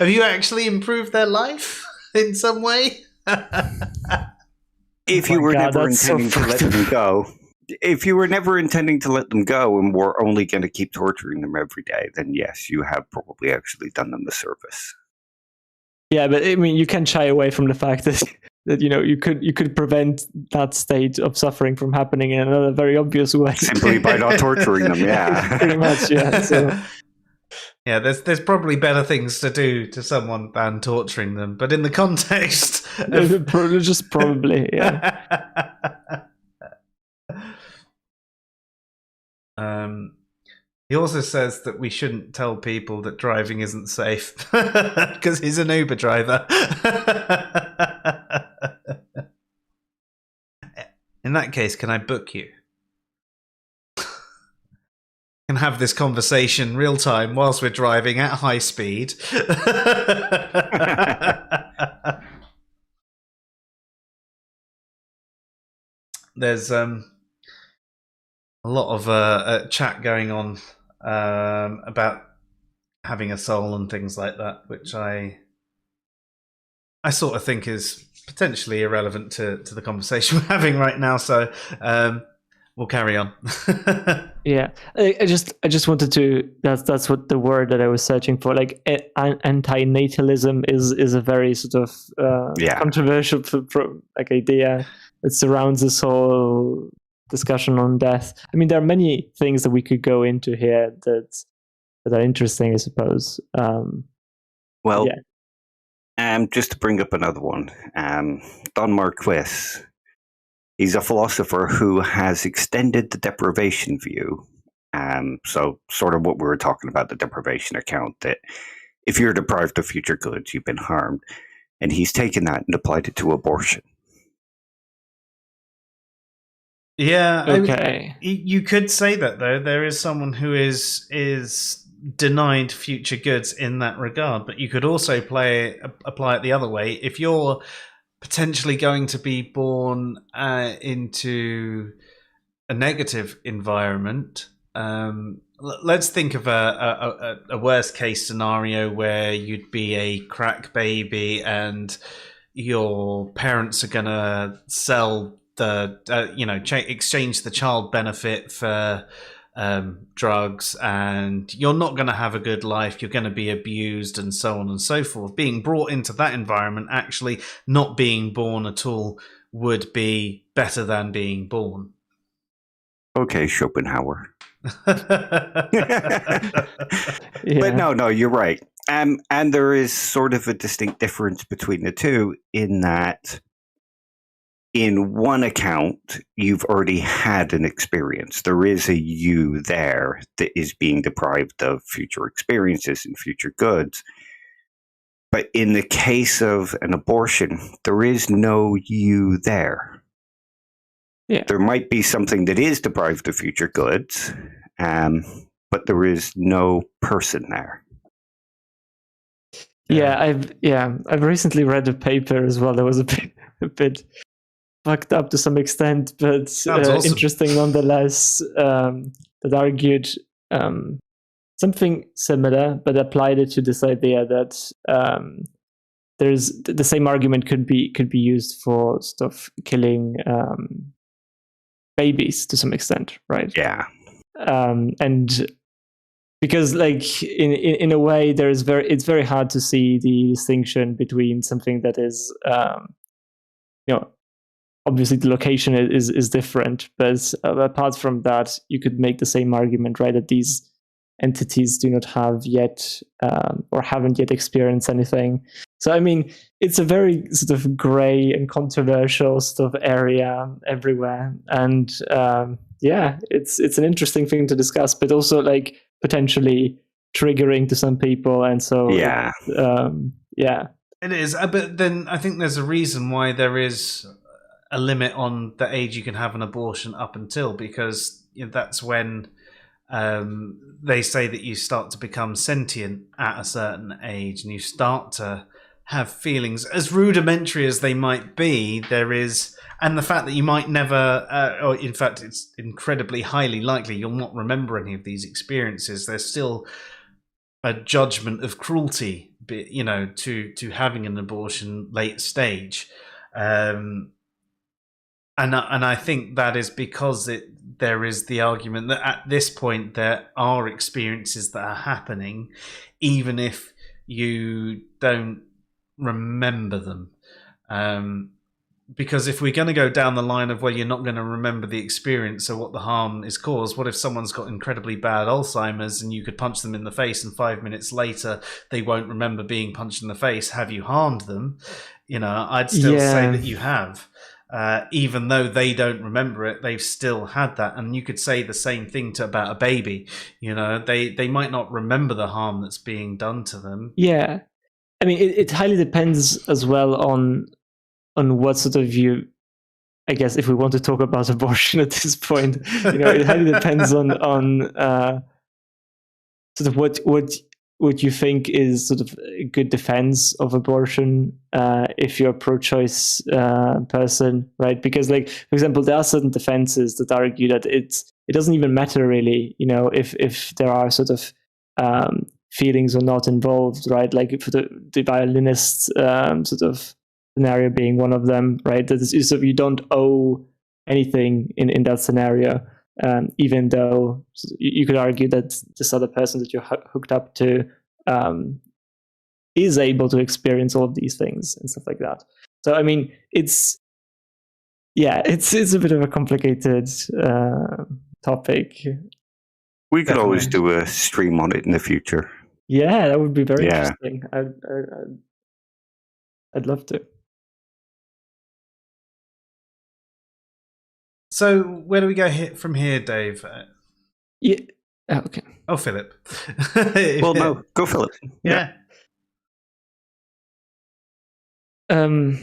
you actually improved their life in some way? If you were never intending to let them go, if you were never intending to let them go and were only going to keep torturing them every day, then yes, you have probably actually done them a service. Yeah, but I mean, you can shy away from the fact that you could prevent that state of suffering from happening in another very obvious way simply by not torturing them. Yeah, pretty much. Yeah. So. Yeah, there's probably better things to do to someone than torturing them, but in the context, just probably, yeah. He also says that we shouldn't tell people that driving isn't safe because he's an Uber driver. In that case, can I book you? Can have this conversation real time whilst we're driving at high speed. There's a lot of chat going on about having a soul and things like that, which I sort of think is potentially irrelevant to the conversation we're having right now. So we'll carry on. Yeah, I just wanted to. That's what the word that I was searching for. Like anti-natalism is a very sort of controversial like idea that surrounds this whole discussion on death. I mean, there are many things that we could go into here that are interesting, I suppose. Just to bring up another one, Don Marquis. He's a philosopher who has extended the deprivation view. So sort of what we were talking about, the deprivation account, that if you're deprived of future goods, you've been harmed. And he's taken that and applied it to abortion. Yeah. Okay. You could say that, though. There is someone who is denied future goods in that regard. But you could also apply it the other way. If you're potentially going to be born into a negative environment. Let's think of a worst case scenario where you'd be a crack baby and your parents are going to sell exchange the child benefit for drugs, and you're not going to have a good life, you're going to be abused and so on and so forth. Being brought into that environment, actually not being born at all, would be better than being born. Okay, Schopenhauer. Yeah. But no, you're right. And there is sort of a distinct difference between the two in that in one account, you've already had an experience. There is a you there that is being deprived of future experiences and future goods. But in the case of an abortion, there is no you there. Yeah. There might be something that is deprived of future goods, but there is no person there. Yeah, I've recently read a paper as well that was a bit fucked up to some extent, but awesome. Interesting nonetheless. That argued something similar, but applied it to this idea that there's the same argument could be used for stuff killing babies to some extent, right? Yeah. And because like in a way it's very hard to see the distinction between something that is obviously the location is different, but apart from that, you could make the same argument, right, that these entities do not have yet or haven't yet experienced anything. So I mean, it's a very sort of gray and controversial sort of area everywhere, and it's an interesting thing to discuss, but also like potentially triggering to some people, and so Yeah. It is, but then I think there's a reason why there is a limit on the age you can have an abortion up until, because that's when they say that you start to become sentient at a certain age, and you start to have feelings, as rudimentary as they might be. There is, and the fact that you might never, or in fact, it's incredibly highly likely you'll not remember any of these experiences. There's still a judgment of cruelty, to having an abortion late stage. And I think that is because there is the argument that at this point there are experiences that are happening, even if you don't remember them. Because if we're going to go down the line of, well, you're not going to remember the experience, so what the harm is caused, what if someone's got incredibly bad Alzheimer's and you could punch them in the face and 5 minutes later they won't remember being punched in the face? Have you harmed them? I'd still say that you have. Even though they don't remember it, they've still had that. And you could say the same thing about a baby. They might not remember the harm that's being done to them. Yeah. I mean, it highly depends as well on what sort of view, I guess, if we want to talk about abortion at this point, it highly depends on sort of what you think is sort of a good defense of abortion if you're a pro-choice person, right? Because, like, for example, there are certain defenses that argue that it doesn't even matter really, if there are sort of feelings or not involved, right? Like for the violinist sort of scenario being one of them, right? That is, so you don't owe anything in that scenario. Even though you could argue that this other person that you're hooked up to is able to experience all of these things and stuff like that. So, I mean, it's a bit of a complicated topic. We could always do a stream on it in the future. Yeah, that would be very interesting. I'd love to. So where do we go from here, Dave? Yeah. Oh, okay. Oh, Philip. Well, no, go Philip. Yeah. No,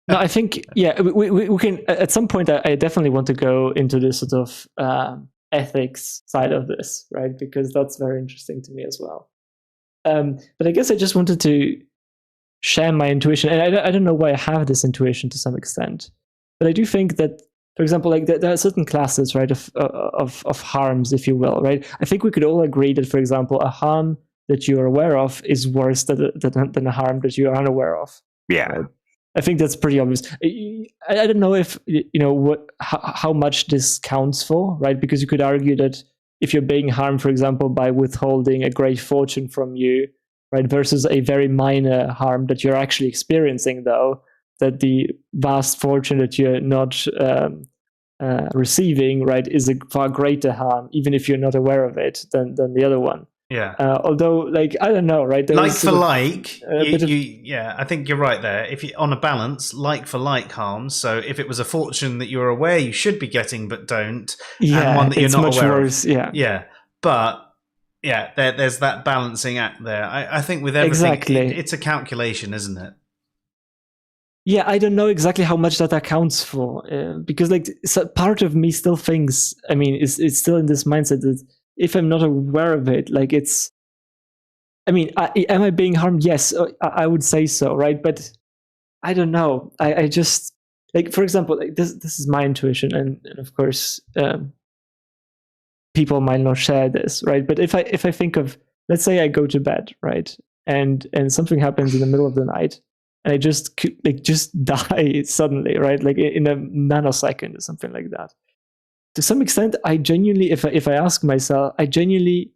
I think we can at some point. I definitely want to go into this sort of ethics side of this, right? Because that's very interesting to me as well. But I guess I just wanted to share my intuition, and I don't know why I have this intuition to some extent. But I do think that, for example, like there are certain classes, right, of harms, if you will, right? I think we could all agree that, for example, a harm that you are aware of is worse than a harm that you are unaware of. Yeah, right? I think that's pretty obvious. I don't know if how much this counts for, right? Because you could argue that if you're being harmed, for example, by withholding a great fortune from you, right, versus a very minor harm that you're actually experiencing, though, that the vast fortune that you're not receiving, right, is a far greater harm, even if you're not aware of it, than the other one. Yeah. Although, like, I don't know, right? Like for like, I think you're right there. If you on a balance, like for like harms. So if it was a fortune that you're aware you should be getting but don't, and one that you're not aware worse, of, but. Yeah, there's that balancing act there. I think with everything, it's a calculation, isn't it? Yeah, I don't know exactly how much that accounts for, because like part of me still thinks, I mean, it's still in this mindset that if I'm not aware of it, like it's, I mean, am I being harmed? Yes, I would say so, right? But I don't know. I just, like, for example, like this is my intuition, and of course, people might not share this, right? But if I think of, let's say I go to bed, right, and something happens in the middle of the night, and I just die suddenly, right, like in a nanosecond or something like that. to some extent, I genuinely, if I ask myself, I genuinely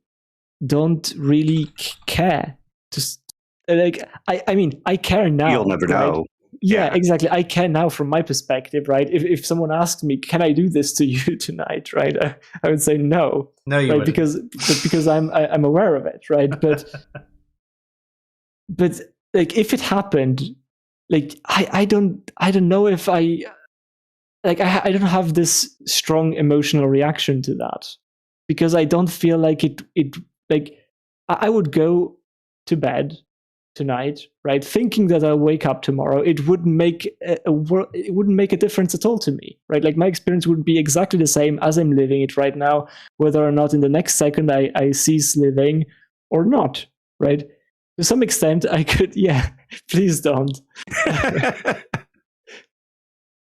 don't really care. Just like I mean, I care now. You'll never know. Yeah, exactly. I care now from my perspective, right? If someone asked me, "Can I do this to you tonight?" Right, I would say no. No, you right? wouldn't. because I'm aware of it, right? But like if it happened, like I don't know if I don't have this strong emotional reaction to that, because I don't feel like it like I would go to bed tonight, right, thinking that I'll wake up tomorrow. It wouldn't make it wouldn't make a difference at all to me, right? Like my experience would be exactly the same as I'm living it right now, whether or not in the next second I cease living or not, right? To some extent, I could, please don't.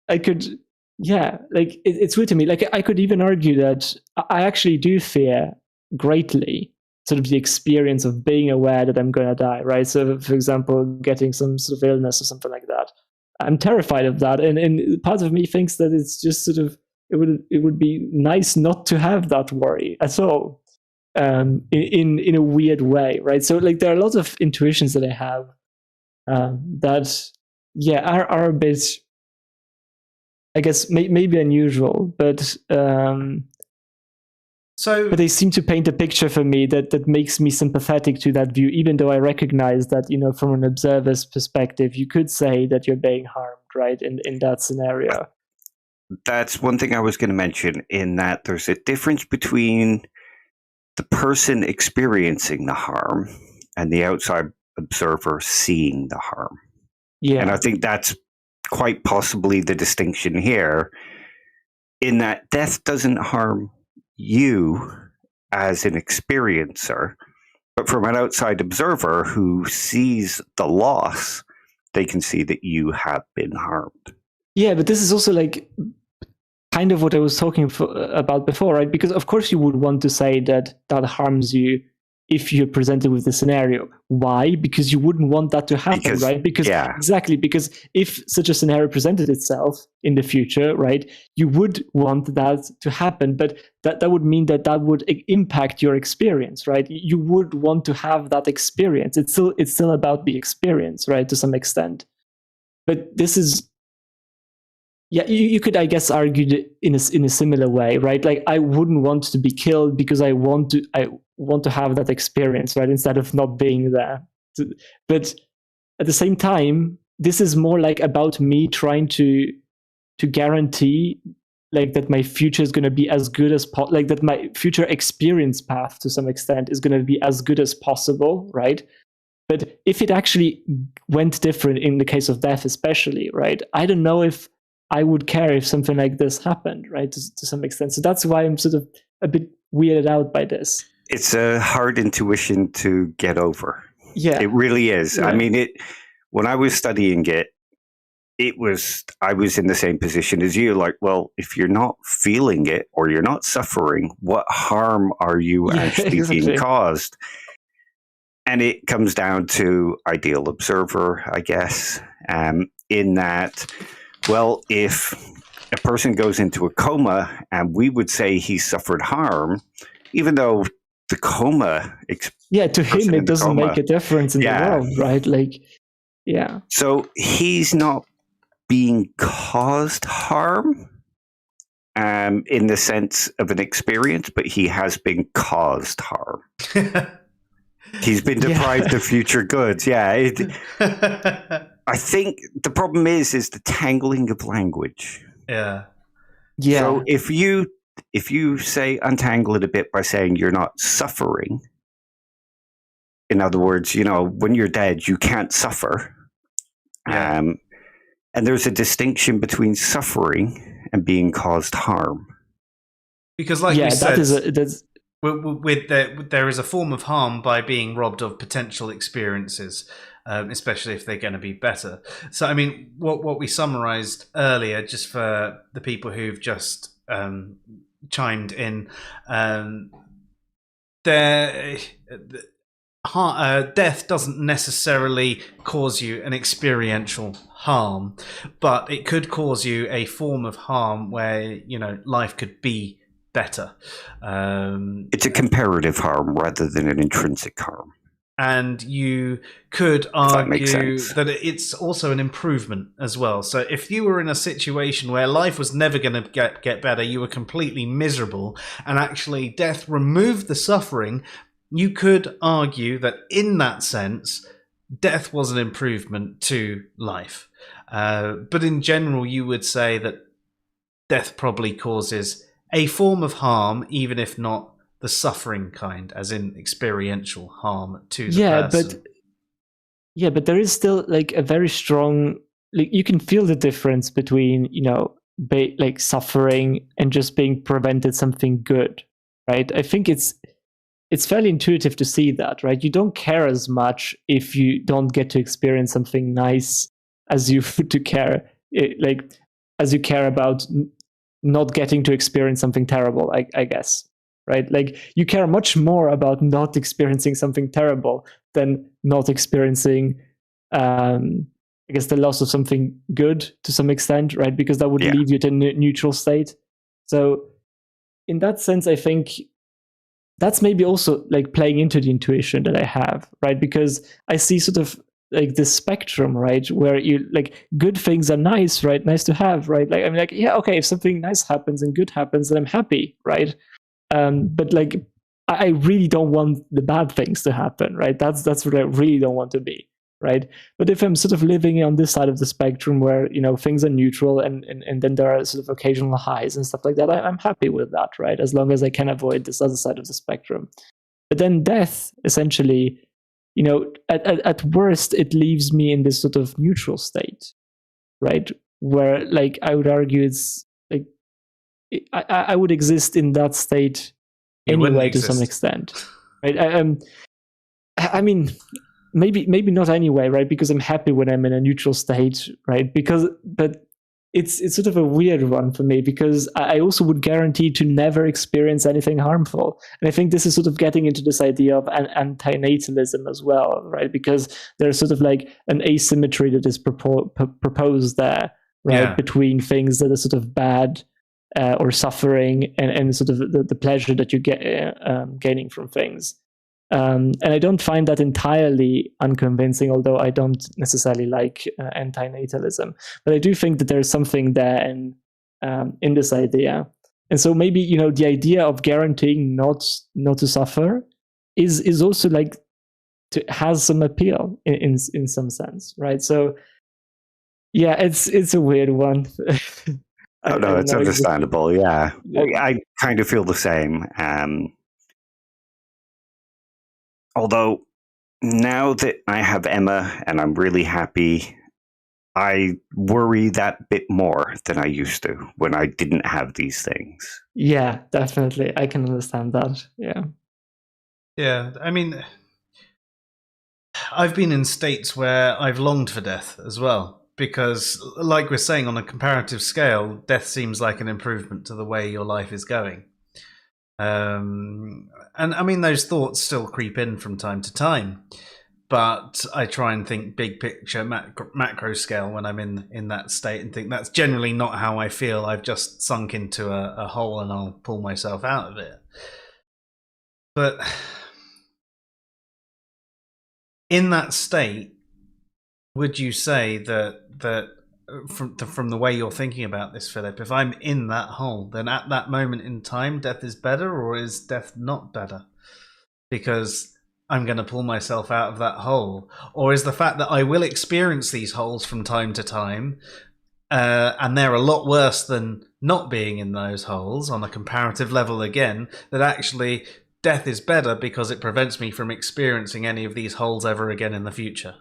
I could, like it's weird to me. Like I could even argue that I actually do fear greatly sort of the experience of being aware that I'm going to die, right? So, for example, getting some sort of illness or something like that. I'm terrified of that, and part of me thinks that it's just sort of it would be nice not to have that worry at all. In a weird way, right? So like there are a lot of intuitions that I have that are a bit, I guess, maybe unusual, but they seem to paint a picture for me that makes me sympathetic to that view, even though I recognize that, from an observer's perspective, you could say that you're being harmed, right, in that scenario. That's one thing I was going to mention, in that there's a difference between the person experiencing the harm and the outside observer seeing the harm. Yeah. And I think that's quite possibly the distinction here, in that death doesn't harm you as an experiencer, but from an outside observer who sees the loss, they can see that you have been harmed. Yeah, but this is also like kind of what I was talking about before, right? Because of course you would want to say that harms you if you're presented with the scenario. Why? Because you wouldn't want that to happen, right? Exactly, because if such a scenario presented itself in the future, right, you would want that to happen, but that would mean that would impact your experience, right? You would want to have that experience. It's still about the experience, right, to some extent. But this is, you could, I guess, argue in a similar way, right? Like I wouldn't want to be killed because I want to have that experience, right? Instead of not being there. But at the same time, this is more like about me trying to guarantee like that my future is going to be as good as like that my future experience path to some extent is going to be as good as possible, right? But if it actually went different in the case of death, especially, right? I don't know if I would care if something like this happened, right, to some extent. So that's why I'm sort of a bit weirded out by this. It's a hard intuition to get over. Yeah. It really is. Yeah. I mean, when I was studying it, I was in the same position as you. Like, well, if you're not feeling it or you're not suffering, what harm are you actually being caused? And it comes down to ideal observer, I guess, in that, well, if a person goes into a coma and we would say he suffered harm, even though the coma... to him, it doesn't make a difference in the world, right? Like, yeah. So he's not being caused harm in the sense of an experience, but he has been caused harm. He's been deprived of future goods. Yeah. I think the problem is the tangling of language. Yeah. Yeah. So if you say untangle it a bit by saying you're not suffering, in other words, when you're dead, you can't suffer. Yeah. And there's a distinction between suffering and being caused harm. Because like we said, there is a form of harm by being robbed of potential experiences, especially if they're going to be better. So, I mean, what we summarized earlier, just for the people who've just chimed in, death doesn't necessarily cause you an experiential harm, but it could cause you a form of harm where life could be better. It's a comparative harm rather than an intrinsic harm. And you could argue that it's also an improvement as well. So if you were in a situation where life was never going to get better, you were completely miserable, and actually death removed the suffering, you could argue that in that sense, death was an improvement to life. But in general, you would say that death probably causes a form of harm, even if not the suffering kind, as in experiential harm to the person. But there is still like a very strong, like, you can feel the difference between, like suffering and just being prevented something good, right? I think it's fairly intuitive to see that, right? You don't care as much if you don't get to experience something nice as you care about not getting to experience something terrible, I guess. Right? Like, you care much more about not experiencing something terrible than not experiencing, I guess, the loss of something good to some extent, right? Because that would leave you to a neutral state. So in that sense, I think that's maybe also like playing into the intuition that I have, right? Because I see sort of like this spectrum, right? Where you like good things are nice, right? Nice to have, right? Like, I'm like, yeah, okay, if something nice happens and good happens, then I'm happy, right? But like, I really don't want the bad things to happen, right? That's what I really don't want to be, right? But if I'm sort of living on this side of the spectrum where, things are neutral and then there are sort of occasional highs and stuff like that, I'm happy with that, right? As long as I can avoid this other side of the spectrum. But then death, essentially, at worst, it leaves me in this sort of neutral state, right? Where, like, I would argue it's like, I would exist in that state anyway to some extent, right? I mean, maybe not anyway, right? Because I'm happy when I'm in a neutral state, right? But it's sort of a weird one for me, because I also would guarantee to never experience anything harmful, and I think this is sort of getting into this idea of an antinatalism as well, right? Because there's sort of like an asymmetry that is proposed there, right, between things that are sort of bad. Or suffering and sort of the pleasure that you get gaining from things. And I don't find that entirely unconvincing, although I don't necessarily like antinatalism. But I do think that there's something there in this idea. And so maybe, the idea of guaranteeing not to suffer is also like has some appeal in some sense, right? So yeah, it's a weird one. Oh, no, it's understandable. Yeah. I kind of feel the same. Although now that I have Emma and I'm really happy, I worry that bit more than I used to when I didn't have these things. Yeah, definitely. I can understand that. Yeah. Yeah. I mean, I've been in states where I've longed for death as well. Because, like we're saying, on a comparative scale, death seems like an improvement to the way your life is going. And I mean, those thoughts still creep in from time to time. But I try and think big picture, macro scale when I'm in that state, and think that's generally not how I feel. I've just sunk into a hole and I'll pull myself out of it. But in that state, would you say that from the way you're thinking about this, Philip, if I'm in that hole, then at that moment in time, death is better, or is death not better? Because I'm going to pull myself out of that hole. Or is the fact that I will experience these holes from time to time, and they're a lot worse than not being in those holes on a comparative level again, that actually death is better because it prevents me from experiencing any of these holes ever again in the future?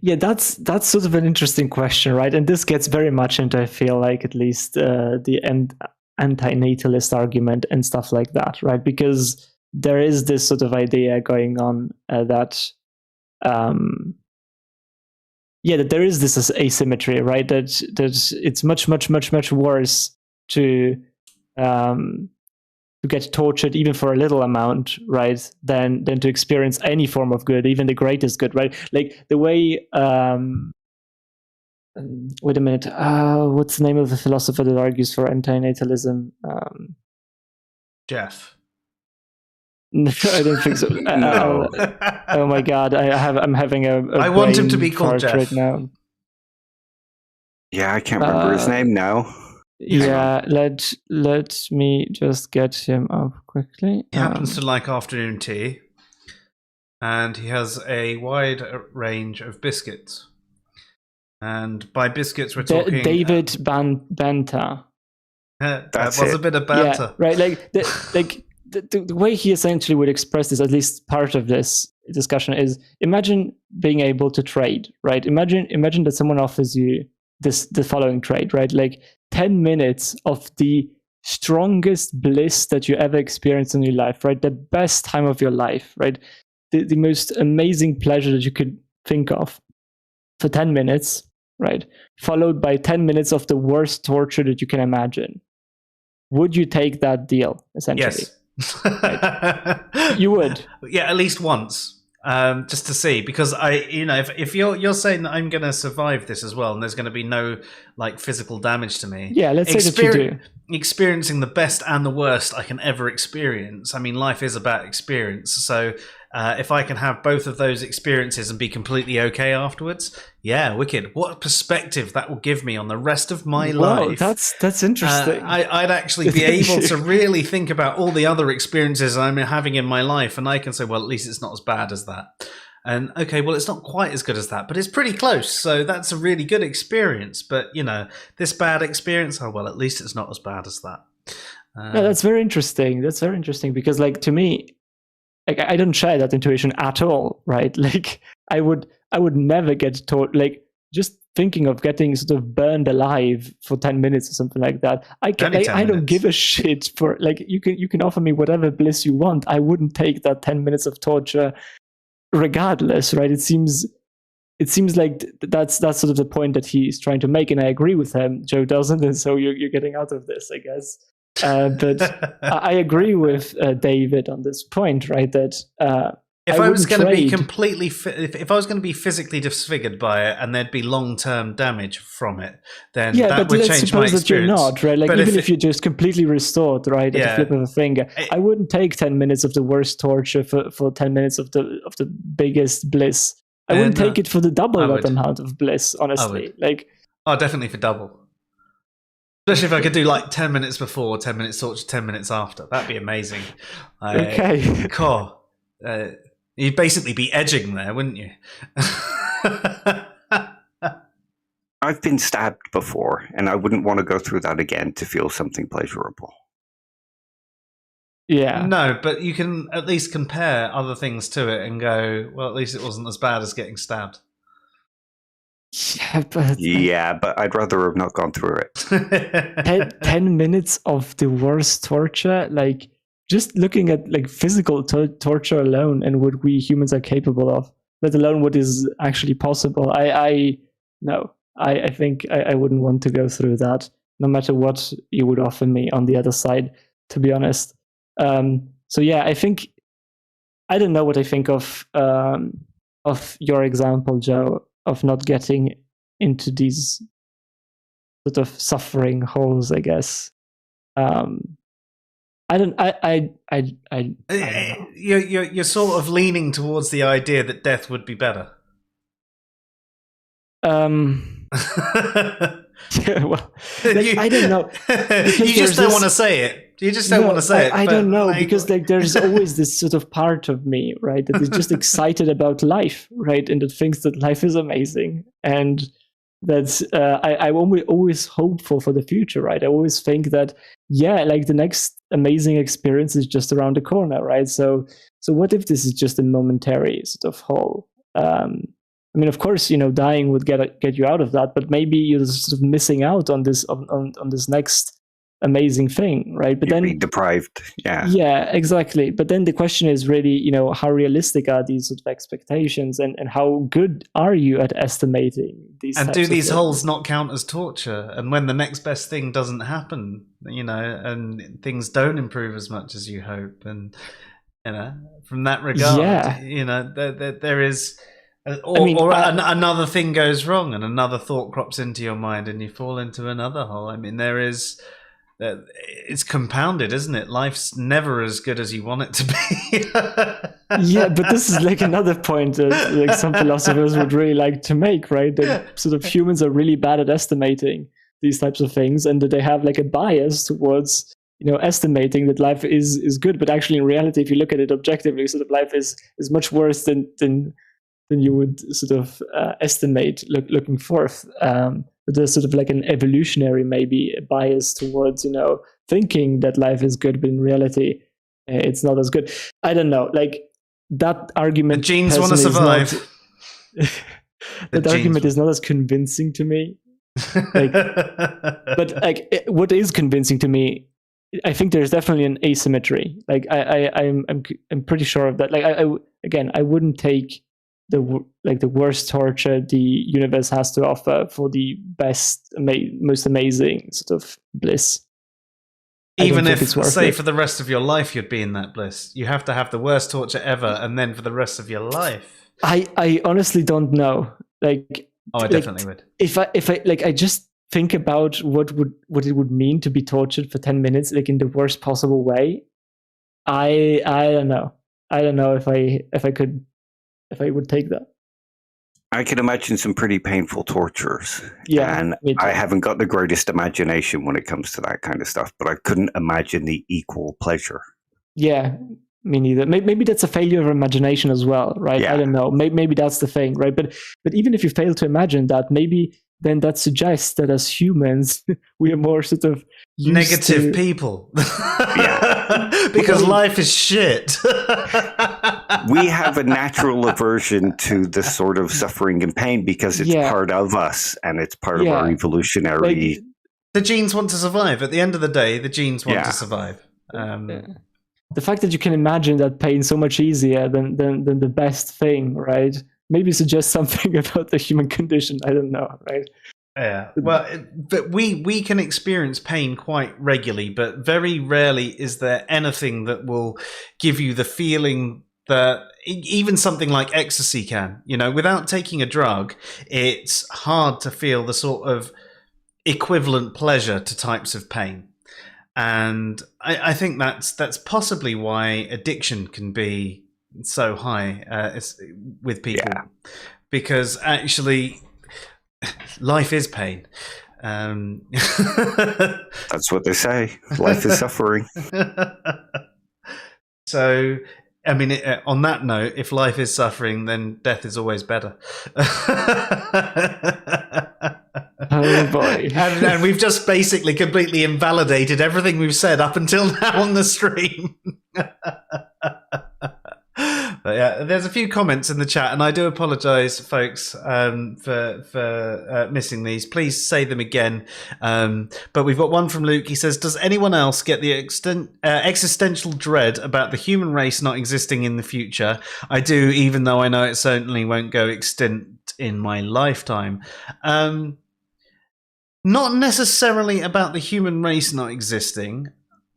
Yeah, that's sort of an interesting question, right? And this gets very much into, I feel like, at least the antinatalist argument and stuff like that, right? Because there is this sort of idea going on that there is this asymmetry, right? That it's much worse to get tortured even for a little amount, right, than to experience any form of good, even the greatest good, right? Like the way wait a minute. What's the name of the philosopher that argues for antinatalism? Jeff. No, I don't think so. No. Oh my god, I'm having a I want him to brain be called fart Jeff. right now. Yeah, I can't remember his name now. Yeah, let me just get him up quickly. He happens to like afternoon tea, and he has a wide range of biscuits. And by biscuits, we're talking David Banta. That was a bit of banter, yeah, right? Like the way he essentially would express this, at least part of this discussion, is imagine being able to trade, right? Imagine that someone offers you the following trade, right? Like 10 minutes of the strongest bliss that you ever experienced in your life, right? The best time of your life, right? The most amazing pleasure that you could think of for 10 minutes, right? Followed by 10 minutes of the worst torture that you can imagine. Would you take that deal, essentially? Yes. Right? You would. Yeah, at least once. Just to see, because if you're saying that I'm going to survive this as well, and there's going to be no like physical damage to me. Yeah, let's say that you do. Experiencing the best and the worst I can ever experience. I mean, life is about experience. So if I can have both of those experiences and be completely okay afterwards, yeah, wicked. What a perspective that will give me on the rest of my life. That's interesting. I'd actually be able to really think about all the other experiences I'm having in my life, and I can say, well, at least it's not as bad as that. And okay, well, it's not quite as good as that, but it's pretty close. So that's a really good experience. But this bad experience, oh well, at least it's not as bad as that. No, that's very interesting. That's very interesting because, like, to me, like, I don't share that intuition at all, right? Like, I would never get taught, like, just thinking of getting sort of burned alive for 10 minutes or something like that. I don't give a shit for, like, you can offer me whatever bliss you want. I wouldn't take that 10 minutes of torture regardless, right? It seems like that's sort of the point that he's trying to make, and I agree with him. Joe doesn't, and so you're getting out of this, I guess. But I agree with David on this point, right? That if I was going to be completely, if I was going to be physically disfigured by it, and there'd be long-term damage from it, then that would change my experience. That you're not, right? Like, but even if you're just completely restored, right, at the flip of a finger, I wouldn't take 10 minutes of the worst torture for 10 minutes of the biggest bliss. I wouldn't take it for the double that amount of bliss, honestly. Like, definitely for double. Especially if I could do like 10 minutes before, 10 minutes torture, 10 minutes after. That'd be amazing. Okay. Cool. You'd basically be edging there, wouldn't you? I've been stabbed before, and I wouldn't want to go through that again to feel something pleasurable. Yeah. No, but you can at least compare other things to it and go, well, at least it wasn't as bad as getting stabbed. Yeah, but I'd rather have not gone through it. 10 minutes of the worst torture, like, just looking at like physical torture alone and what we humans are capable of, let alone what is actually possible. I think I wouldn't want to go through that, no matter what you would offer me on the other side, to be honest. So yeah, I don't know what I think of your example, Joe, of not getting into these sort of suffering holes, I guess. I don't know. You're sort of leaning towards the idea that death would be better. Yeah, well, like, I don't know. You just don't want to say it. You just don't want to say it. I don't know, because like there's always this sort of part of me, right, that is just excited about life, right, and that thinks that life is amazing, and that's I'm always hopeful for the future, right? I always think that, yeah, like the next amazing experience is just around the corner, right? So what if this is just a momentary sort of hole? I mean, of course, dying would get you out of that, but maybe you're sort of missing out on this on this next amazing thing, right? But You'd then be deprived. Yeah, exactly. But then the question is really, how realistic are these sort of expectations, and how good are you at estimating these? And do these holes not count as torture? And when the next best thing doesn't happen, and things don't improve as much as you hope, and from that regard, there is Another thing goes wrong, and another thought crops into your mind, and you fall into another hole. I mean, it's compounded, isn't it? Life's never as good as you want it to be. Yeah, but this is like another point that like some philosophers would really like to make, right? That sort of humans are really bad at estimating these types of things, and that they have like a bias towards estimating that life is good, but actually in reality, if you look at it objectively, sort of life is much worse than you would sort of estimate looking forth. But there's sort of like an evolutionary maybe bias towards thinking that life is good, but in reality it's not as good. I don't know, like that argument. The genes want to survive. That argument is not as convincing to me. But like, what is convincing to me, I think there's definitely an asymmetry. Like I'm pretty sure of that. Like I wouldn't take the worst torture the universe has to offer for the best, most amazing sort of bliss. Even if, say, for the rest of your life you'd be in that bliss, you have to have the worst torture ever, and then for the rest of your life. I honestly don't know. Like, I definitely would. If I just think about what it would mean to be tortured for 10 minutes, like in the worst possible way. I don't know. I don't know if I would take that. I can imagine some pretty painful tortures. Yeah, and I haven't got the greatest imagination when it comes to that kind of stuff, but I couldn't imagine the equal pleasure. Yeah, me neither. Maybe that's a failure of imagination as well, right? Yeah. I don't know. Maybe that's the thing, right? But even if you fail to imagine that, maybe then that suggests that as humans, we are more sort of negative people. Because life is shit. We have a natural aversion to the sort of suffering and pain because it's part of us and it's part of our evolutionary... Like, the genes want to survive. At the end of the day, the genes want to survive. The fact that you can imagine that pain so much easier than the best thing, right? Maybe suggests something about the human condition. I don't know, right? Yeah. Well, but we can experience pain quite regularly, but very rarely is there anything that will give you the feeling that even something like ecstasy can. Without taking a drug, it's hard to feel the sort of equivalent pleasure to types of pain. And I think that's possibly why addiction can be so high with people, because actually life is pain. That's what they say. Life is suffering. So, I mean, on that note, if life is suffering, then death is always better. Oh boy. And we've just basically completely invalidated everything we've said up until now on the stream. But yeah, there's a few comments in the chat, and I do apologise, folks, for missing these. Please say them again. But we've got one from Luke. He says, does anyone else get the existential dread about the human race not existing in the future? I do, even though I know it certainly won't go extinct in my lifetime. Not necessarily about the human race not existing.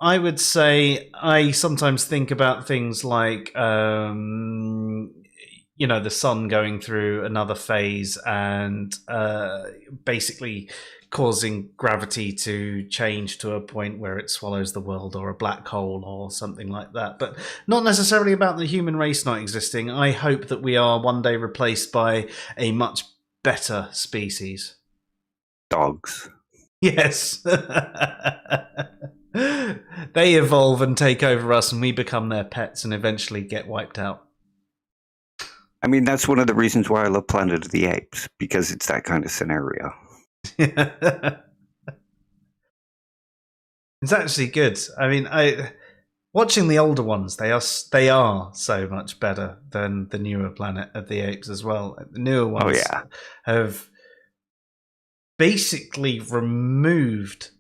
I would say I sometimes think about things like, the sun going through another phase and basically causing gravity to change to a point where it swallows the world, or a black hole or something like that. But not necessarily about the human race not existing. I hope that we are one day replaced by a much better species. Dogs. Yes. They evolve and take over us, and we become their pets and eventually get wiped out. I mean, that's one of the reasons why I love Planet of the Apes, because it's that kind of scenario. It's actually good. I mean, watching the older ones, they are so much better than the newer Planet of the Apes as well. The newer ones have basically removed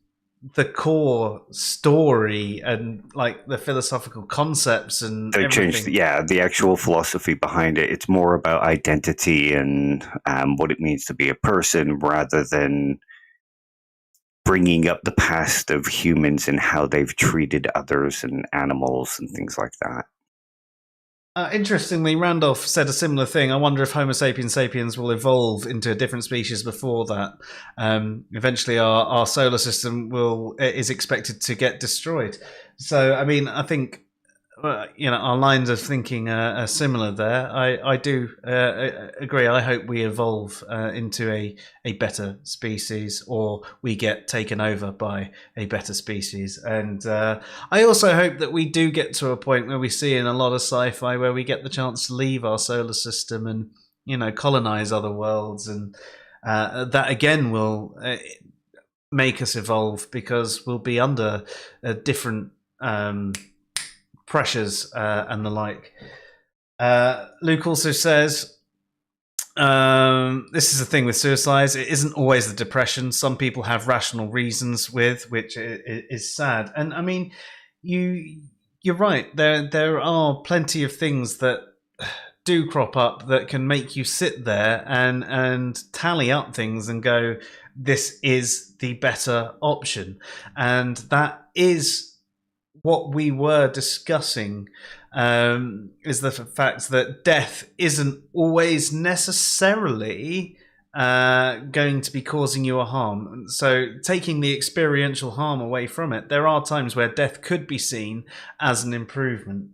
the core story and like the philosophical concepts, and they changed the actual philosophy behind it. It's more about identity and what it means to be a person, rather than bringing up the past of humans and how they've treated others and animals and things like that. Interestingly, Randolph said a similar thing. I wonder if Homo sapiens sapiens will evolve into a different species before that. Eventually, our solar system is expected to get destroyed. So, I mean, I think our lines of thinking are similar there. I do agree. I hope we evolve into a better species, or we get taken over by a better species. And I also hope that we do get to a point where we see in a lot of sci-fi where we get the chance to leave our solar system and colonize other worlds, and that again will make us evolve, because we'll be under different pressures and the like. Luke also says, this is the thing with suicides. It isn't always the depression. Some people have rational reasons which is sad. And I mean, you're right. There are plenty of things that do crop up that can make you sit there and tally up things and go, this is the better option. And that is what we were discussing, is the fact that death isn't always necessarily going to be causing you a harm. So taking the experiential harm away from it, there are times where death could be seen as an improvement.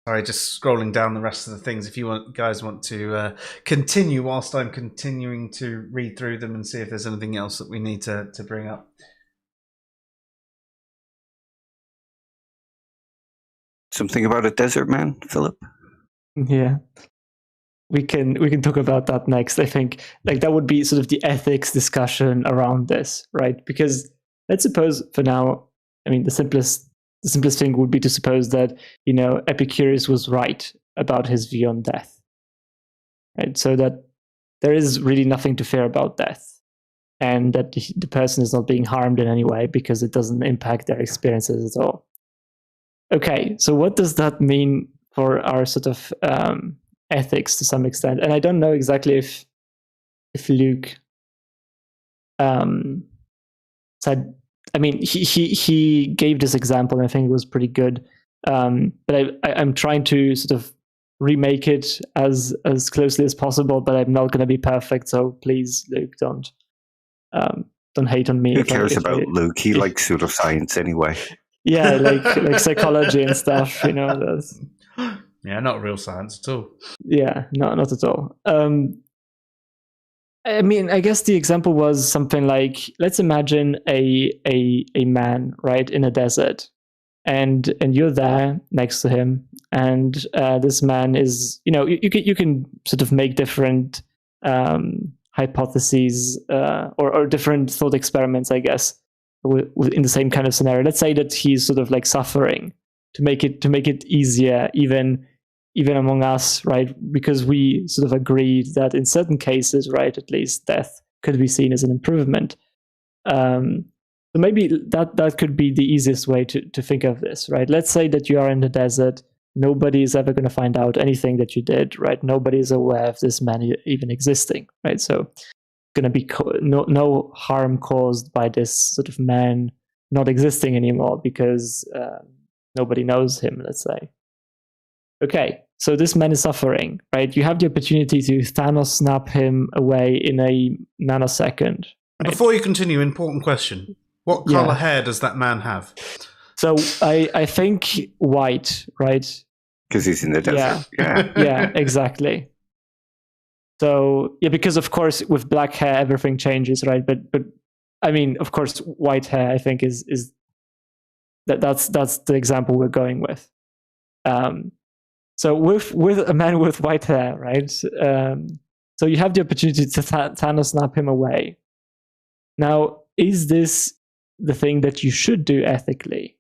Sorry, just scrolling down the rest of the things. If you guys want to continue whilst I'm continuing to read through them and see if there's anything else that we need to bring up. Something about a desert man, Philip? Yeah. We can talk about that next. I think that would be sort of the ethics discussion around this, right? Because let's suppose for now, I mean, the simplest thing would be to suppose that Epicurus was right about his view on death, right? So that there is really nothing to fear about death, and that the person is not being harmed in any way because it doesn't impact their experiences at all. Okay, so what does that mean for our sort of ethics to some extent? And I don't know exactly if Luke said. I mean, he gave this example, and I think it was pretty good. But I'm trying to sort of remake it as closely as possible. But I'm not going to be perfect, so please, Luke, don't hate on me. Who cares about Luke? He likes pseudoscience anyway. Yeah, like psychology and stuff. Yeah, not real science at all. Yeah, not at all. I mean, I guess the example was something like, let's imagine a man, right, in a desert, and you're there next to him, and this man is, you can sort of make different hypotheses or different thought experiments, I guess, in the same kind of scenario. Let's say that he's sort of like suffering to make it easier, even among us, right? Because we sort of agreed that in certain cases, right, at least death could be seen as an improvement. So maybe that could be the easiest way to think of this, right? Let's say that you are in the desert. Nobody is ever going to find out anything that you did, right? Nobody is aware of this man even existing, right? So going to be no harm caused by this sort of man not existing anymore because nobody knows him, let's say. Okay, so this man is suffering, right? You have the opportunity to Thanos snap him away in a nanosecond. Right? Before you continue, important question. What color hair does that man have? So I think white, right? Because he's in the desert. Yeah, exactly. So yeah, because of course with black hair everything changes, right? But I mean, of course, white hair I think is that's the example we're going with. So with a man with white hair, right? So you have the opportunity to Thanos snap him away. Now, is this the thing that you should do ethically?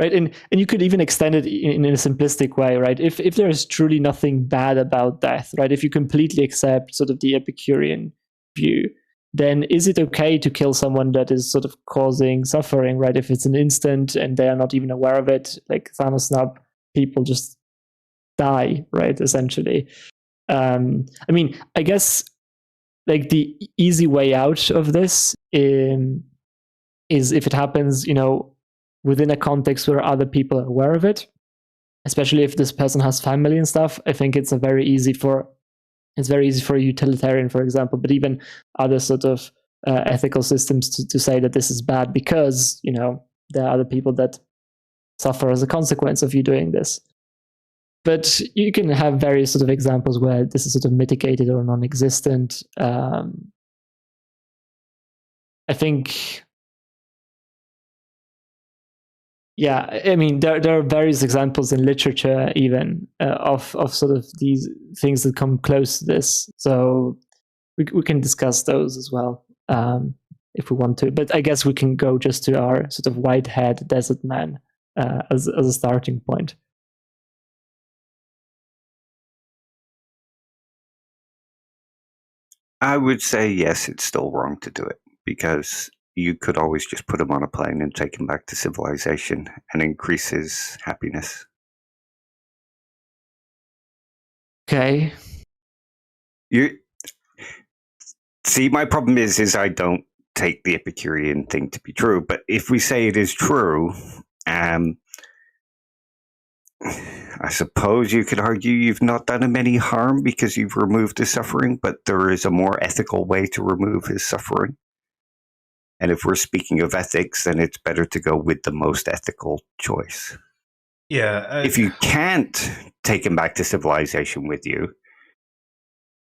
Right, and you could even extend it in a simplistic way, right? If there is truly nothing bad about death, right? If you completely accept sort of the Epicurean view, then is it okay to kill someone that is sort of causing suffering, right? If it's an instant and they are not even aware of it, like Thanos snap, people just die, right? Essentially. I mean, I guess like the easy way out of this is if it happens, within a context where other people are aware of it, especially if this person has family and stuff. I think it's very easy for a utilitarian, for example, but even other sort of ethical systems to say that this is bad because, there are other people that suffer as a consequence of you doing this. But you can have various sort of examples where this is sort of mitigated or non-existent. I think, I mean, there are various examples in literature even of sort of these things that come close to this. So we can discuss those as well if we want to. But I guess we can go just to our sort of white-haired desert man as a starting point. I would say yes, it's still wrong to do it, because you could always just put him on a plane and take him back to civilization and increase his happiness. Okay. You see, my problem is I don't take the Epicurean thing to be true, but if we say it is true, I suppose you could argue you've not done him any harm because you've removed his suffering, but there is a more ethical way to remove his suffering. And if we're speaking of ethics, then it's better to go with the most ethical choice. Yeah. If you can't take him back to civilization with you,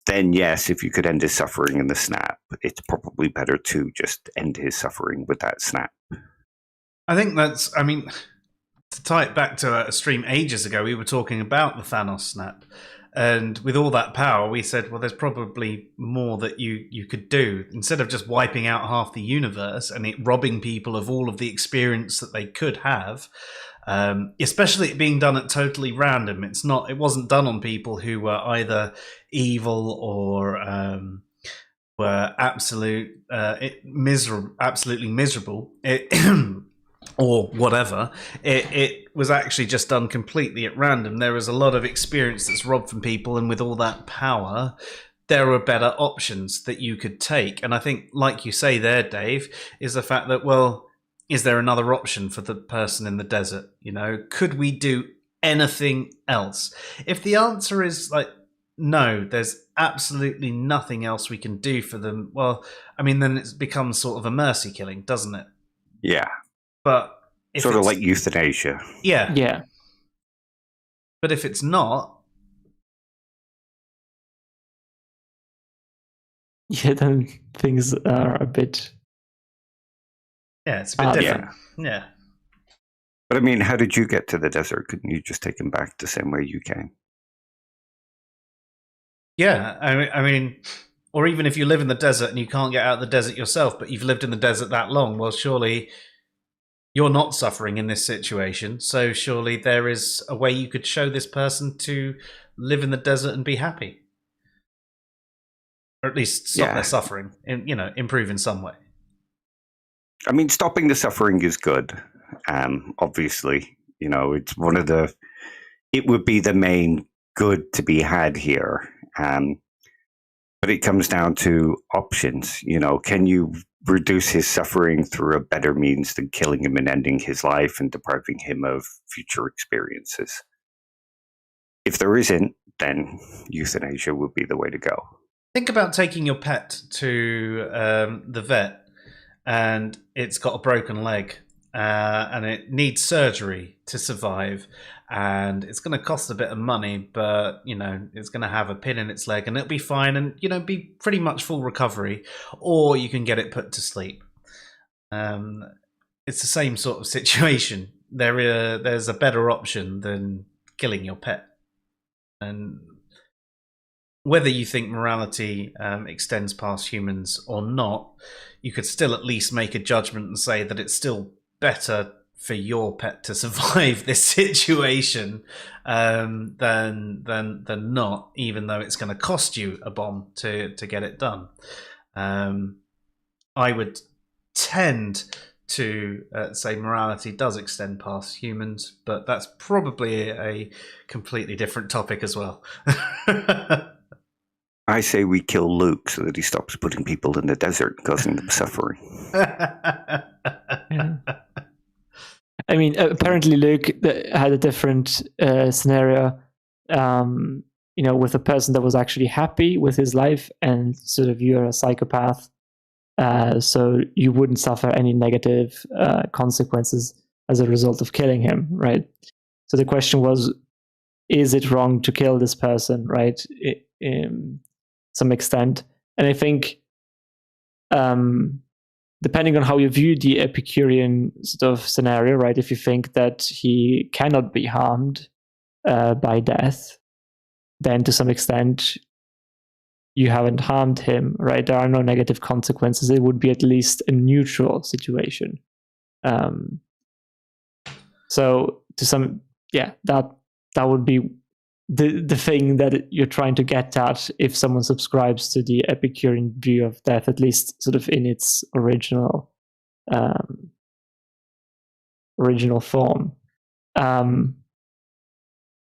then yes, if you could end his suffering in the snap, it's probably better to just end his suffering with that snap. I think to tie it back to a stream ages ago, we were talking about the Thanos snap. And with all that power, we said, well, there's probably more that you could do. Instead of just wiping out half the universe and it robbing people of all of the experience that they could have, especially it being done at totally random. It wasn't done on people who were either evil or were absolutely miserable. Or whatever, it was actually just done completely at random. There is a lot of experience that's robbed from people, and with all that power, there are better options that you could take. And I think, like you say there, Dave, is the fact that, well, is there another option for the person in the desert? Could we do anything else? If the answer is like, no, there's absolutely nothing else we can do for them, well, I mean, then it becomes sort of a mercy killing, doesn't it? Yeah. But if sort of like euthanasia. Yeah. Yeah. But if it's not, then things are a bit. Yeah, it's a bit different. Yeah. But I mean, how did you get to the desert? Couldn't you just take him back the same way you came? Yeah, I mean, or even if you live in the desert and you can't get out of the desert yourself, but you've lived in the desert that long, well, surely you're not suffering in this situation, so surely there is a way you could show this person to live in the desert and be happy. Or at least stop their suffering and, improve in some way. I mean, stopping the suffering is good. Obviously, it's it would be the main good to be had here. But it comes down to options. Can you reduce his suffering through a better means than killing him and ending his life and depriving him of future experiences? If there isn't, then euthanasia would be the way to go. Think about taking your pet to the vet and it's got a broken leg and it needs surgery to survive. And it's going to cost a bit of money, but, it's going to have a pin in its leg and it'll be fine and, be pretty much full recovery. Or you can get it put to sleep. It's the same sort of situation. There's a better option than killing your pet. And whether you think morality extends past humans or not, you could still at least make a judgment and say that it's still better for your pet to survive this situation than not, even though it's going to cost you a bomb to get it done. I would tend to say morality does extend past humans, but that's probably a completely different topic as well. I say we kill Luke so that he stops putting people in the desert, causing them suffering. I mean, apparently Luke had a different scenario, with a person that was actually happy with his life, and sort of you're a psychopath, so you wouldn't suffer any negative consequences as a result of killing him, right? So the question was, is it wrong to kill this person, right? In some extent. And I think depending on how you view the Epicurean sort of scenario, right? If you think that he cannot be harmed by death, then to some extent you haven't harmed him, right? There are no negative consequences. It would be at least a neutral situation. So to some, that would be the thing that you're trying to get at if someone subscribes to the Epicurean view of death, at least sort of in its original form.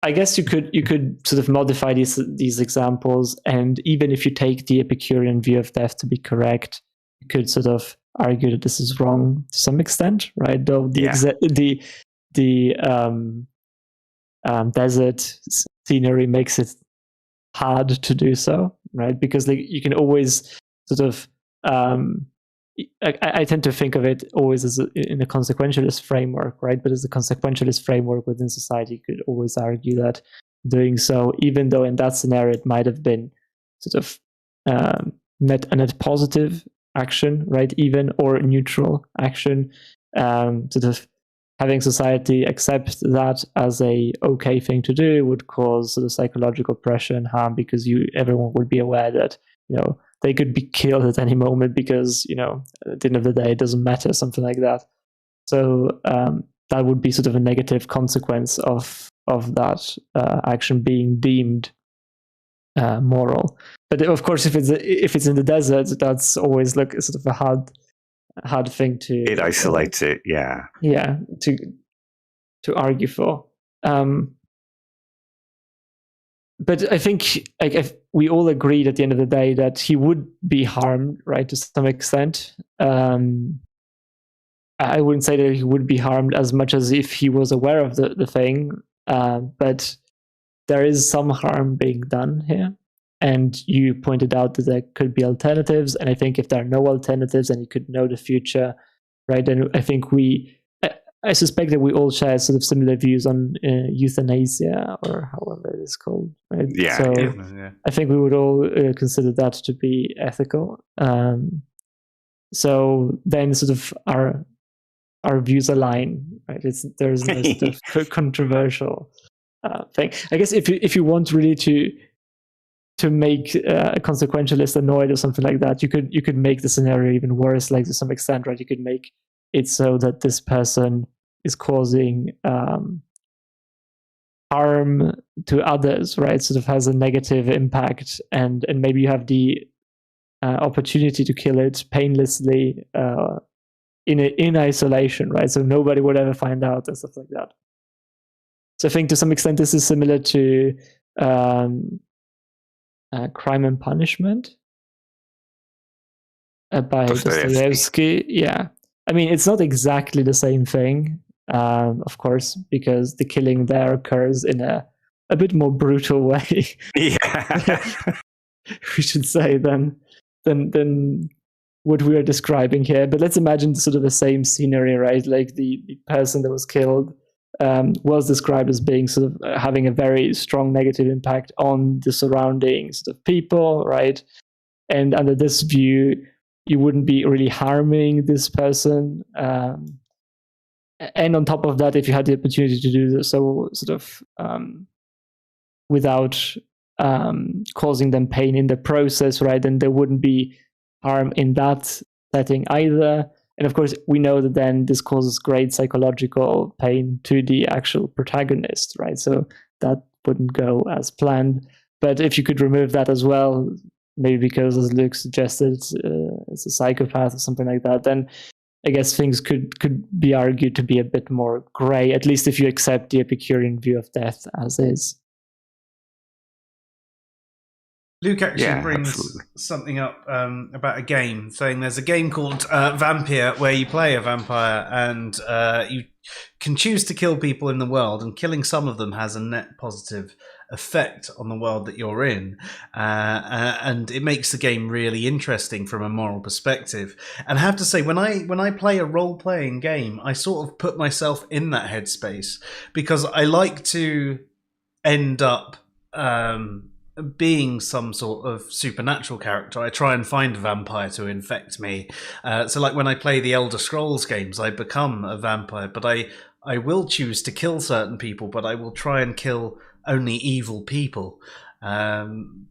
I guess you could sort of modify these examples, and even if you take the Epicurean view of death to be correct, you could sort of argue that this is wrong to some extent, right? Though the desert scenery makes it hard to do so, right? Because you can always sort of I tend to think of it always as in a consequentialist framework, right? But as a consequentialist framework within society, you could always argue that doing so, even though in that scenario it might have been sort of net positive action, right? Even or neutral action, sort of having society accept that as a okay thing to do would cause sort of psychological pressure and harm, because everyone would be aware that they could be killed at any moment, because at the end of the day it doesn't matter, something like that. So that would be sort of a negative consequence of that action being deemed moral. But of course, if it's in the desert, that's always like sort of a hard thing to. It isolates it, yeah. Yeah, to argue for. But I think if we all agreed at the end of the day that he would be harmed, right, to some extent. I wouldn't say that he would be harmed as much as if he was aware of the thing, but there is some harm being done here. And you pointed out that there could be alternatives, and I think if there are no alternatives and you could know the future, right, then I think I suspect that we all share sort of similar views on euthanasia, or however it is called, right? Yeah. So Yeah. I think we would all consider that to be ethical. So then sort of our views align, right? There's no sort of controversial thing. I guess if you want really to make a consequentialist annoyed or something like that, you could make the scenario even worse, like to some extent, right? You could make it so that this person is causing harm to others, right? Sort of has a negative impact, and maybe you have the opportunity to kill it painlessly in isolation, right? So nobody would ever find out and stuff like that. So I think to some extent this is similar to Crime and Punishment by Dostoevsky. Yeah. I mean, it's not exactly the same thing, of course, because the killing there occurs in a bit more brutal way. Yeah. We should say than what we are describing here. But let's imagine sort of the same scenery, right? Like the person that was killed was described as being sort of having a very strong negative impact on the surrounding sort of people, right? And under this view, you wouldn't be really harming this person. And on top of that, if you had the opportunity to do this, so sort of without causing them pain in the process, right, then there wouldn't be harm in that setting either. And of course, we know that then this causes great psychological pain to the actual protagonist, right? So that wouldn't go as planned. But if you could remove that as well, maybe because, as Luke suggested, it's a psychopath or something like that, then I guess things could be argued to be a bit more grey, at least if you accept the Epicurean view of death as is. Luke actually Yeah, brings absolutely. something up about a game, saying there's a game called Vampire where you play a vampire and you can choose to kill people in the world, and killing some of them has a net positive effect on the world that you're in, and it makes the game really interesting from a moral perspective. And I have to say, when I play a role-playing game, I sort of put myself in that headspace because I like to end up being some sort of supernatural character. I try and find a vampire to infect me. So like when I play the Elder Scrolls games, I become a vampire, but I will choose to kill certain people, but I will try and kill only evil people. And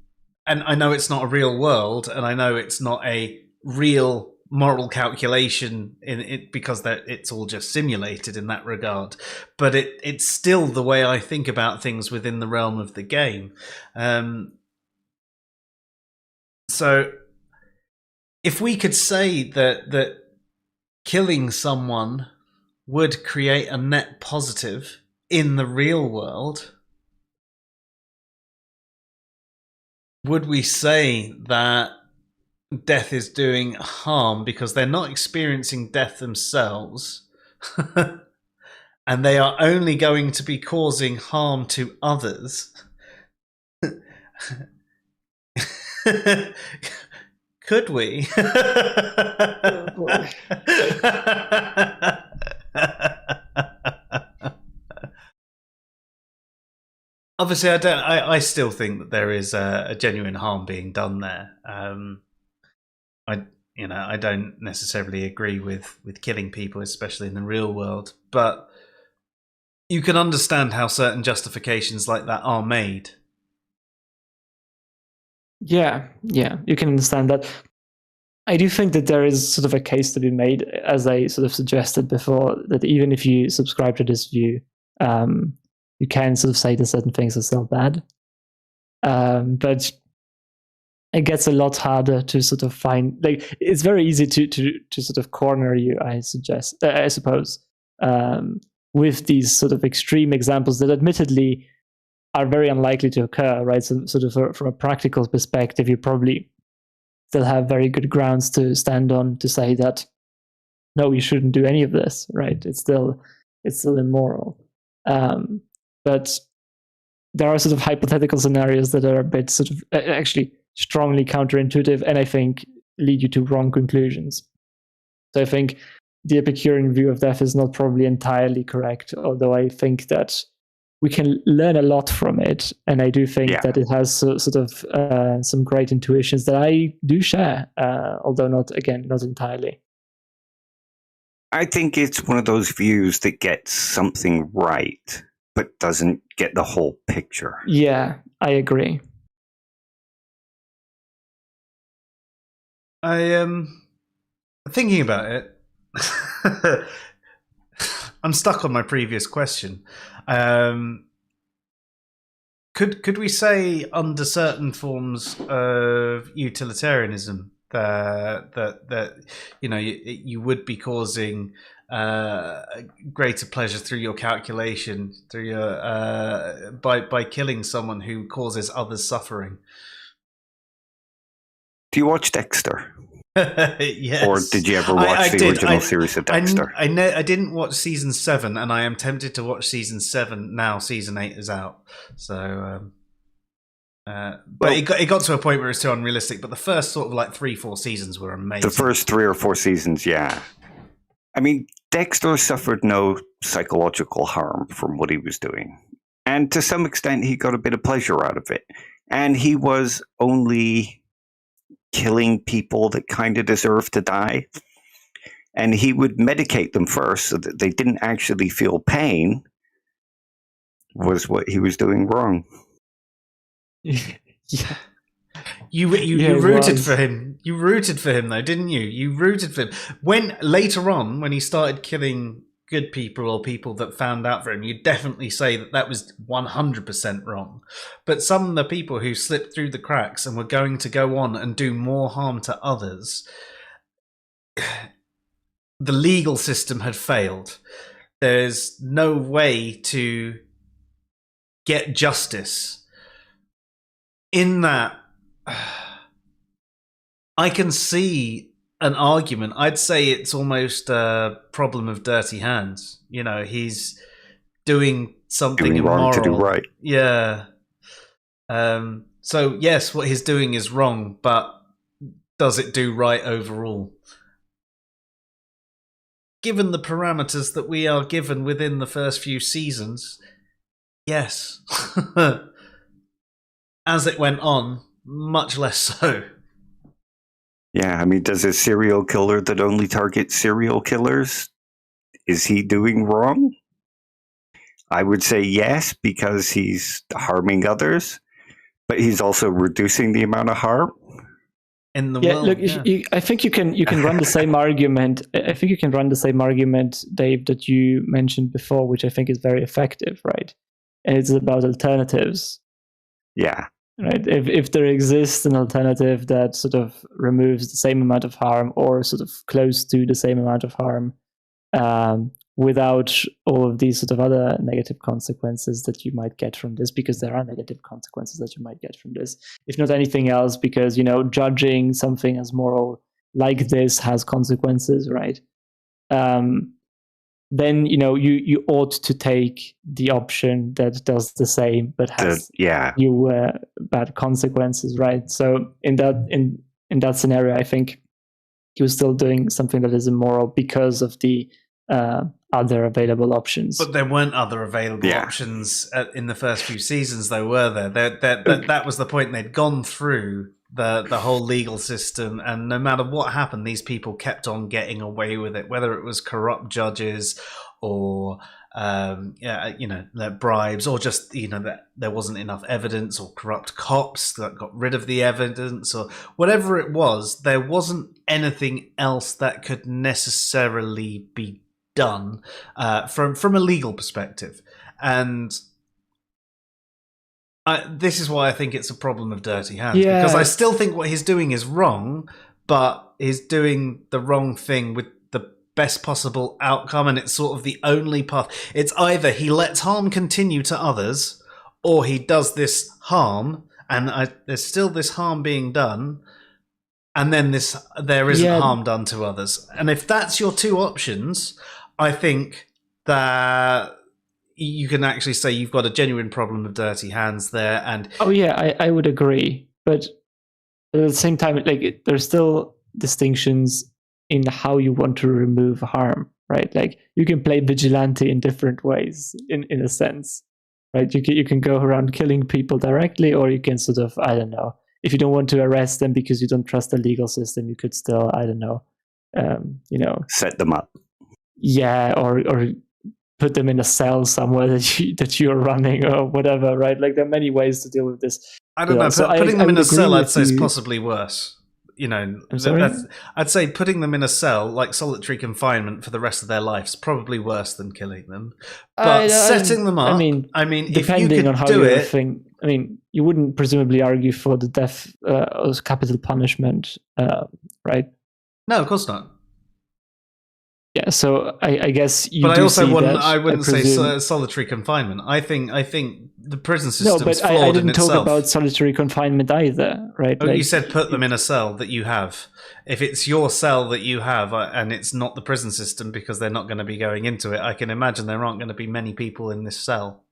I know it's not a real world, and I know it's not a real moral calculation in it because it's all just simulated in that regard, but it's still the way I think about things within the realm of the game. So if we could say that killing someone would create a net positive in the real world, would we say that death is doing harm because they're not experiencing death themselves and they are only going to be causing harm to others? Could we? Oh, boy. Obviously, I still think that there is a genuine harm being done there. I don't necessarily agree with killing people, especially in the real world, but you can understand how certain justifications like that are made. Yeah, you can understand that. I do think that there is sort of a case to be made, as I sort of suggested before, that even if you subscribe to this view, you can sort of say that certain things are still bad. But it gets a lot harder to sort of find, like, it's very easy to sort of corner you, I suppose, with these sort of extreme examples that admittedly are very unlikely to occur, right? So sort of from a practical perspective, you probably still have very good grounds to stand on to say that, no, you shouldn't do any of this, right? It's still immoral. But there are sort of hypothetical scenarios that are a bit sort of actually strongly counterintuitive, and I think lead you to wrong conclusions. So I think the Epicurean view of death is not probably entirely correct, although I think that we can learn a lot from it, and I do think that it has sort of some great intuitions that I do share, although not entirely. I think it's one of those views that gets something right, but doesn't get the whole picture. Yeah, I agree. I am thinking about it. I'm stuck on my previous question. Could we say under certain forms of utilitarianism that you would be causing greater pleasure through your calculation, through your by killing someone who causes others suffering? Do you watch Dexter? Yes. Or did you ever watch the original series of Dexter? I didn't watch season 7, and I am tempted to watch season 7 now. Season 8 is out, so. But it got to a point where it's too unrealistic. But the first sort of like 3-4 seasons were amazing. The first 3 or 4 seasons, yeah. I mean, Dexter suffered no psychological harm from what he was doing, and to some extent, he got a bit of pleasure out of it. And he was only killing people that kind of deserved to die. And he would medicate them first so that they didn't actually feel pain, was what he was doing wrong. Yeah. You rooted for him. You rooted for him, though, didn't you? You rooted for him. When later on, when he started killing good people or people that found out for him, you definitely say that was 100% wrong. But some of the people who slipped through the cracks and were going to go on and do more harm to others, the legal system had failed. There's no way to get justice in that I can see an argument. I'd say it's almost a problem of dirty hands. You know, he's doing something Doing wrong immoral. to do right. Yeah. So yes, what he's doing is wrong, but does it do right overall? Given the parameters that we are given within the first few seasons, yes. As it went on, much less so. Yeah, I mean, does a serial killer that only targets serial killers, is he doing wrong? I would say yes, because he's harming others, but he's also reducing the amount of harm. In the Yeah, world, look, yeah. I think you can run the same argument. I think you can run the same argument, Dave, that you mentioned before, which I think is very effective, right? And it's about alternatives. Yeah. Right. If there exists an alternative that sort of removes the same amount of harm or sort of close to the same amount of harm, without all of these sort of other negative consequences that you might get from this, because there are negative consequences that you might get from this, if not anything else, because, you know, judging something as moral like this has consequences, right? Then, you know, you ought to take the option that does the same but has bad consequences, right? So in that scenario, I think he was still doing something that is immoral because of the other available options. But there weren't other available options in the first few seasons, though, were there? That was the point. They'd gone through the whole legal system, and no matter what happened, these people kept on getting away with it, whether it was corrupt judges or bribes, or just, you know, that there wasn't enough evidence, or corrupt cops that got rid of the evidence, or whatever it was. There wasn't anything else that could necessarily be done from a legal perspective, and this is why I think it's a problem of dirty hands, because I still think what he's doing is wrong, but he's doing the wrong thing with the best possible outcome, and it's sort of the only path. It's either he lets harm continue to others, or he does this harm, and there's still this harm being done, and then there isn't harm done to others. And if that's your two options, I think that you can actually say you've got a genuine problem of dirty hands there. And I would agree, but at the same time, like, there's still distinctions in how you want to remove harm, right? Like, you can play vigilante in different ways, in a sense, right? You can go around killing people directly, or you can sort of, I don't know, if you don't want to arrest them because you don't trust the legal system, you could still, I don't know, set them up. Yeah, or put them in a cell somewhere that you're running or whatever, right? Like, there are many ways to deal with this. I don't know. So putting them in a cell, I'd say, is possibly worse. You know, I'd say putting them in a cell, like solitary confinement for the rest of their lives, probably worse than killing them. But setting them up, I mean, depending if you could on how do you it, think, I mean, you wouldn't presumably argue for the death as capital punishment, right? No, of course not. Yeah, so I guess you. But do I also see wouldn't. that, I wouldn't I say solitary confinement. I think the prison system. No, but I didn't talk about solitary confinement either, right? Oh, like, you said put them in a cell that you have. If it's your cell that you have, and it's not the prison system, because they're not going to be going into it, I can imagine there aren't going to be many people in this cell.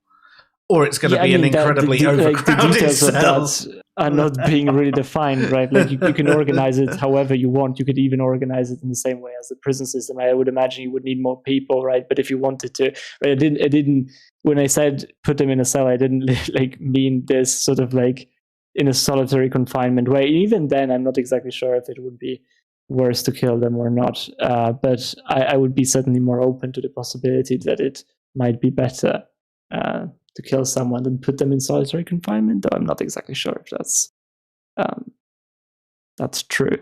Or it's going to be an incredibly overcrowded cell. Of that are not being really defined, right? Like, you can organize it however you want. You could even organize it in the same way as the prison system. I would imagine you would need more people, right? But if you wanted to, right, I didn't. When I said put them in a cell, I didn't like mean this sort of like in a solitary confinement way. Even then, I'm not exactly sure if it would be worse to kill them or not. But I would be certainly more open to the possibility that it might be better to kill someone and put them in solitary confinement, though I'm not exactly sure if that's true.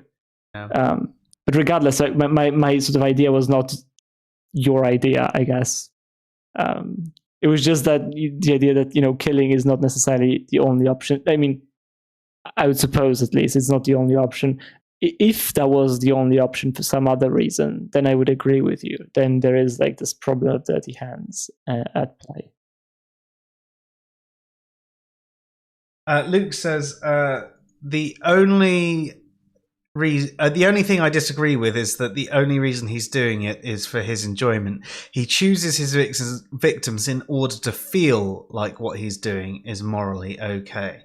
Yeah. But regardless, my sort of idea was not your idea, I guess. It was just that the idea that, you know, killing is not necessarily the only option. I mean, I would suppose, at least, it's not the only option. If that was the only option for some other reason, then I would agree with you. Then there is like this problem of dirty hands at play. Luke says, the only thing I disagree with is that the only reason he's doing it is for his enjoyment. He chooses his victims in order to feel like what he's doing is morally okay.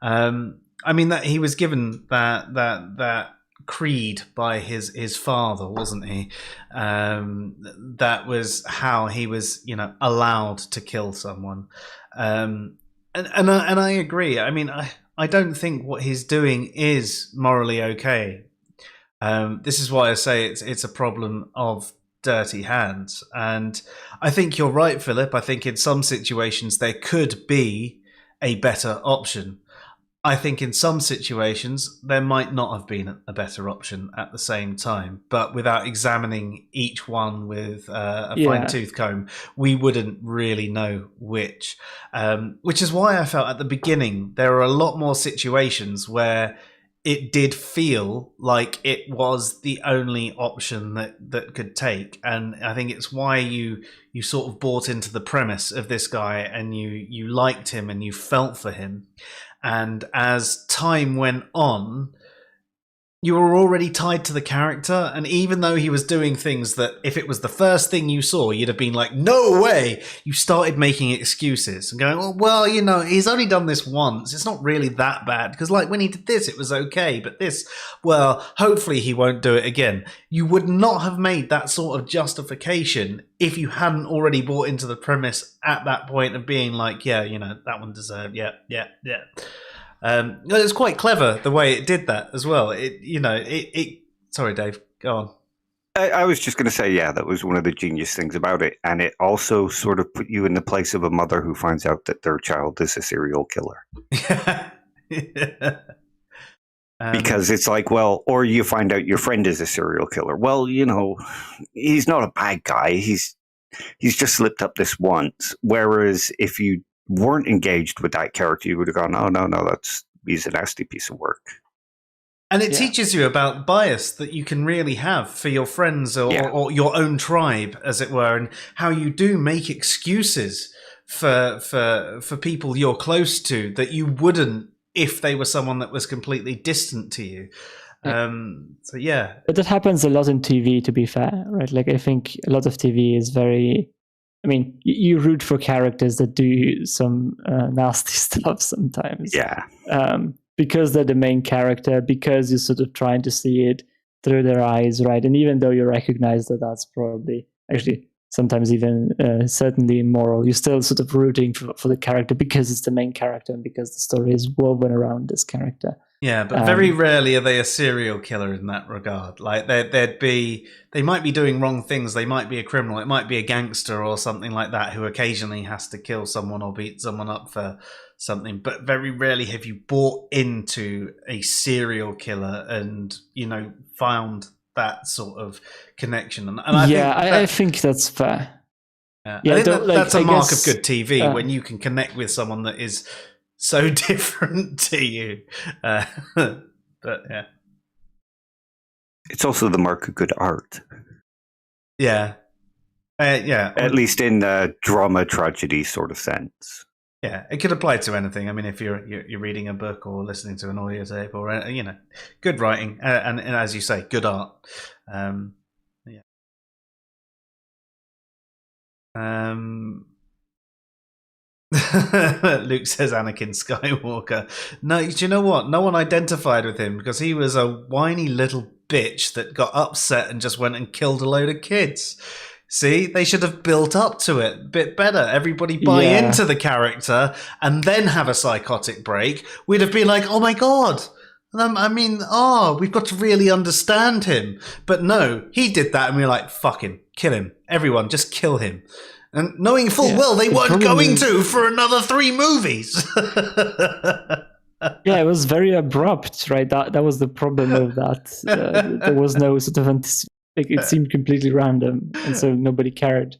I mean, that he was given that creed by his father, wasn't he? That was how he was, allowed to kill someone. And I agree. I mean, I don't think what he's doing is morally okay. This is why I say it's a problem of dirty hands. And I think you're right, Philip. I think in some situations there could be a better option. I think in some situations there might not have been a better option at the same time, but without examining each one with a fine-tooth comb, we wouldn't really know which. Which is why I felt at the beginning there are a lot more situations where it did feel like it was the only option that could take. And I think it's why you sort of bought into the premise of this guy and you liked him and you felt for him. And as time went on, you were already tied to the character. And even though he was doing things that if it was the first thing you saw, you'd have been like, no way, you started making excuses and going, well, he's only done this once. It's not really that bad. Because like when he did this, it was okay. But this, well, hopefully he won't do it again. You would not have made that sort of justification if you hadn't already bought into the premise at that point of being like, yeah, that one deserved, yeah. It's quite clever the way it did that as well. Sorry, Dave, go on. I was just going to say, yeah, that was one of the genius things about it. And it also sort of put you in the place of a mother who finds out that their child is a serial killer. Because it's like, well, or you find out your friend is a serial killer. Well, he's not a bad guy. He's just slipped up this once. Whereas if you weren't engaged with that character, you would have gone, oh, no, he's a nasty piece of work. And it teaches you about bias that you can really have for your friends or your own tribe, as it were, and how you do make excuses for people you're close to that you wouldn't if they were someone that was completely distant to you. But that happens a lot in TV, to be fair, right? Like, I think a lot of TV is very, I mean, you root for characters that do some nasty stuff sometimes. Yeah. Because they're the main character, because you're sort of trying to see it through their eyes, right? And even though you recognize that that's probably, actually, sometimes even certainly immoral, you're still sort of rooting for the character because it's the main character and because the story is woven around this character. Yeah, but very rarely are they a serial killer in that regard. Like they might be doing wrong things. They might be a criminal. It might be a gangster or something like that who occasionally has to kill someone or beat someone up for something. But very rarely have you bought into a serial killer and, found that sort of connection. And I think that's fair. I think that's a mark of good TV when you can connect with someone that is so different to you. But yeah. It's also the mark of good art. Yeah. At least in the drama tragedy sort of sense. Yeah, it could apply to anything. I mean, if you're reading a book or listening to an audio tape or good writing and as you say, good art. Luke says Anakin Skywalker. No, do you know what? No one identified with him because he was a whiny little bitch that got upset and just went and killed a load of kids. See, they should have built up to it a bit better. Everybody buy into the character and then have a psychotic break. We'd have been like, oh my God. We've got to really understand him. But no, he did that and we were like, fuck him, kill him. Everyone, just kill him. And knowing full well they weren't going to for another 3 movies. Yeah, it was very abrupt, right? That was the problem of that. There was no sort of it seemed completely random, and so nobody cared.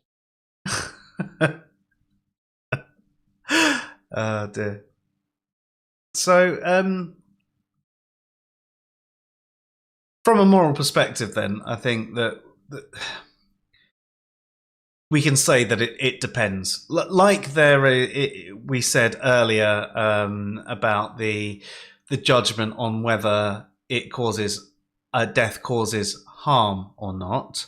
Oh dear. So, from a moral perspective, then I think that we can say that it depends. Like we said earlier about the the judgment on whether death causes harm or not.